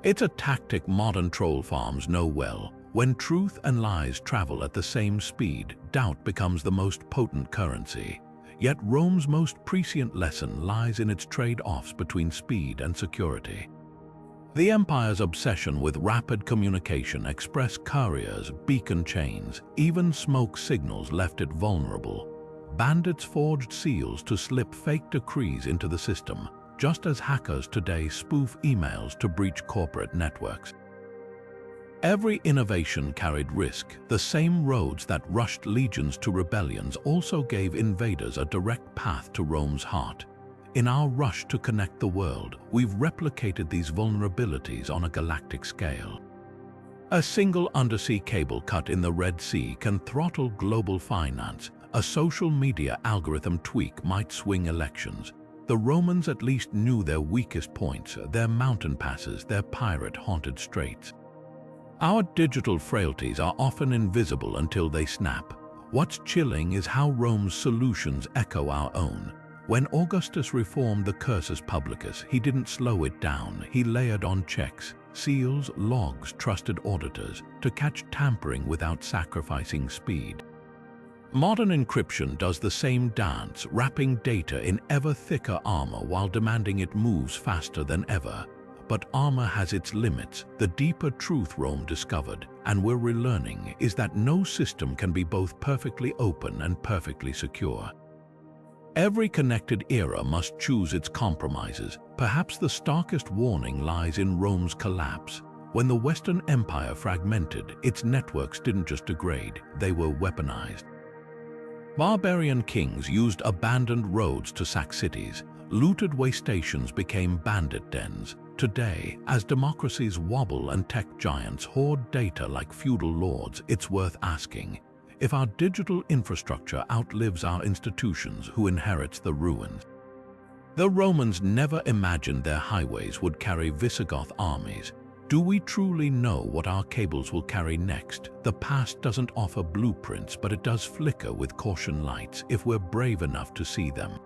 It's a tactic modern troll farms know well. When truth and lies travel at the same speed, doubt becomes the most potent currency. Yet Rome's most prescient lesson lies in its trade-offs between speed and security. The empire's obsession with rapid communication, express couriers, beacon chains, even smoke signals left it vulnerable. Bandits forged seals to slip fake decrees into the system, just as hackers today spoof emails to breach corporate networks. Every innovation carried risk. The same roads that rushed legions to rebellions also gave invaders a direct path to Rome's heart. In our rush to connect the world, we've replicated these vulnerabilities on a galactic scale. A single undersea cable cut in the Red Sea can throttle global finance. A social media algorithm tweak might swing elections. The Romans at least knew their weakest points, their mountain passes, their pirate-haunted straits. Our digital frailties are often invisible until they snap. What's chilling is how Rome's solutions echo our own. When Augustus reformed the Cursus Publicus, he didn't slow it down. He layered on checks, seals, logs, trusted auditors to catch tampering without sacrificing speed. Modern encryption does the same dance, wrapping data in ever thicker armor while demanding it moves faster than ever. But armor has its limits. The deeper truth Rome discovered, and we're relearning, is that no system can be both perfectly open and perfectly secure. Every connected era must choose its compromises. Perhaps the starkest warning lies in Rome's collapse. When the Western Empire fragmented, its networks didn't just degrade, they were weaponized. Barbarian kings used abandoned roads to sack cities. Looted way stations became bandit dens. Today, as democracies wobble and tech giants hoard data like feudal lords, it's worth asking: if our digital infrastructure outlives our institutions, who inherits the ruins? The Romans never imagined their highways would carry Visigoth armies. Do we truly know what our cables will carry next? The past doesn't offer blueprints, but it does flicker with caution lights if we're brave enough to see them.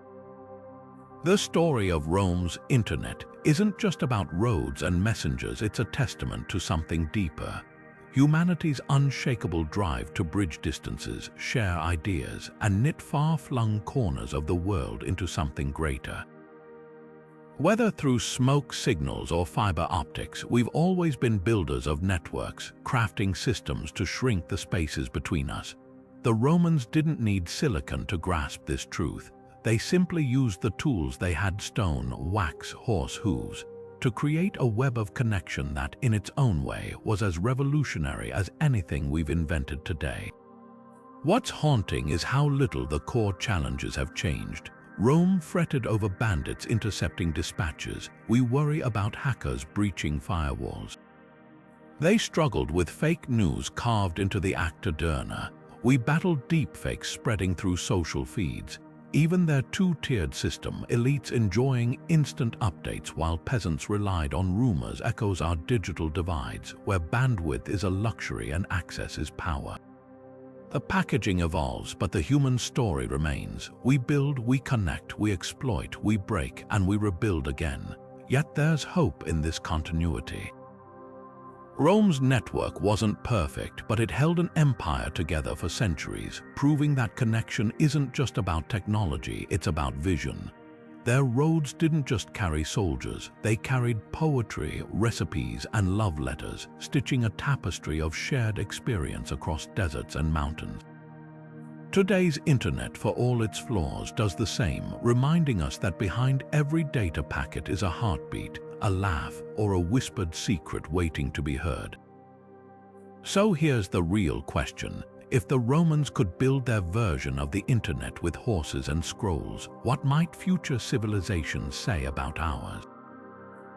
The story of Rome's internet isn't just about roads and messengers, it's a testament to something deeper. Humanity's unshakable drive to bridge distances, share ideas, and knit far-flung corners of the world into something greater. Whether through smoke signals or fiber optics, we've always been builders of networks, crafting systems to shrink the spaces between us. The Romans didn't need silicon to grasp this truth. They simply used the tools they had: stone, wax, horse hooves. to create a web of connection that, in its own way, was as revolutionary as anything we've invented today. What's haunting is how little the core challenges have changed. Rome fretted over bandits intercepting dispatches. We worry about hackers breaching firewalls. They struggled with fake news carved into the acta diurna. We battled deepfakes spreading through social feeds. Even their two-tiered system, elites enjoying instant updates while peasants relied on rumors, echoes our digital divides, where bandwidth is a luxury and access is power. The packaging evolves, but the human story remains. We build, we connect, we exploit, we break, and we rebuild again. Yet there's hope in this continuity. Rome's network wasn't perfect, but it held an empire together for centuries, proving that connection isn't just about technology, it's about vision. Their roads didn't just carry soldiers, they carried poetry, recipes, and love letters, stitching a tapestry of shared experience across deserts and mountains. Today's internet, for all its flaws, does the same, reminding us that behind every data packet is a heartbeat, a laugh, or a whispered secret waiting to be heard. So here's the real question. If the Romans could build their version of the internet with horses and scrolls, what might future civilizations say about ours?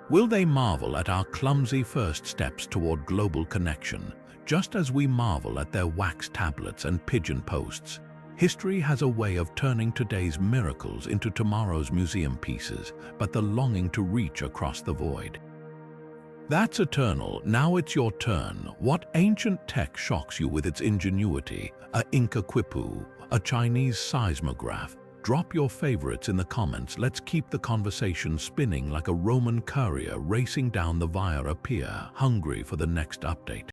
Will they marvel at our clumsy first steps toward global connection, just as we marvel at their wax tablets and pigeon posts? History has a way of turning today's miracles into tomorrow's museum pieces, but the longing to reach across the void. That's eternal. Now it's your turn. What ancient tech shocks you with its ingenuity? A Inca quipu, a Chinese seismograph? Drop your favorites in the comments. Let's keep the conversation spinning like a Roman courier racing down the Via Appia, hungry for the next update.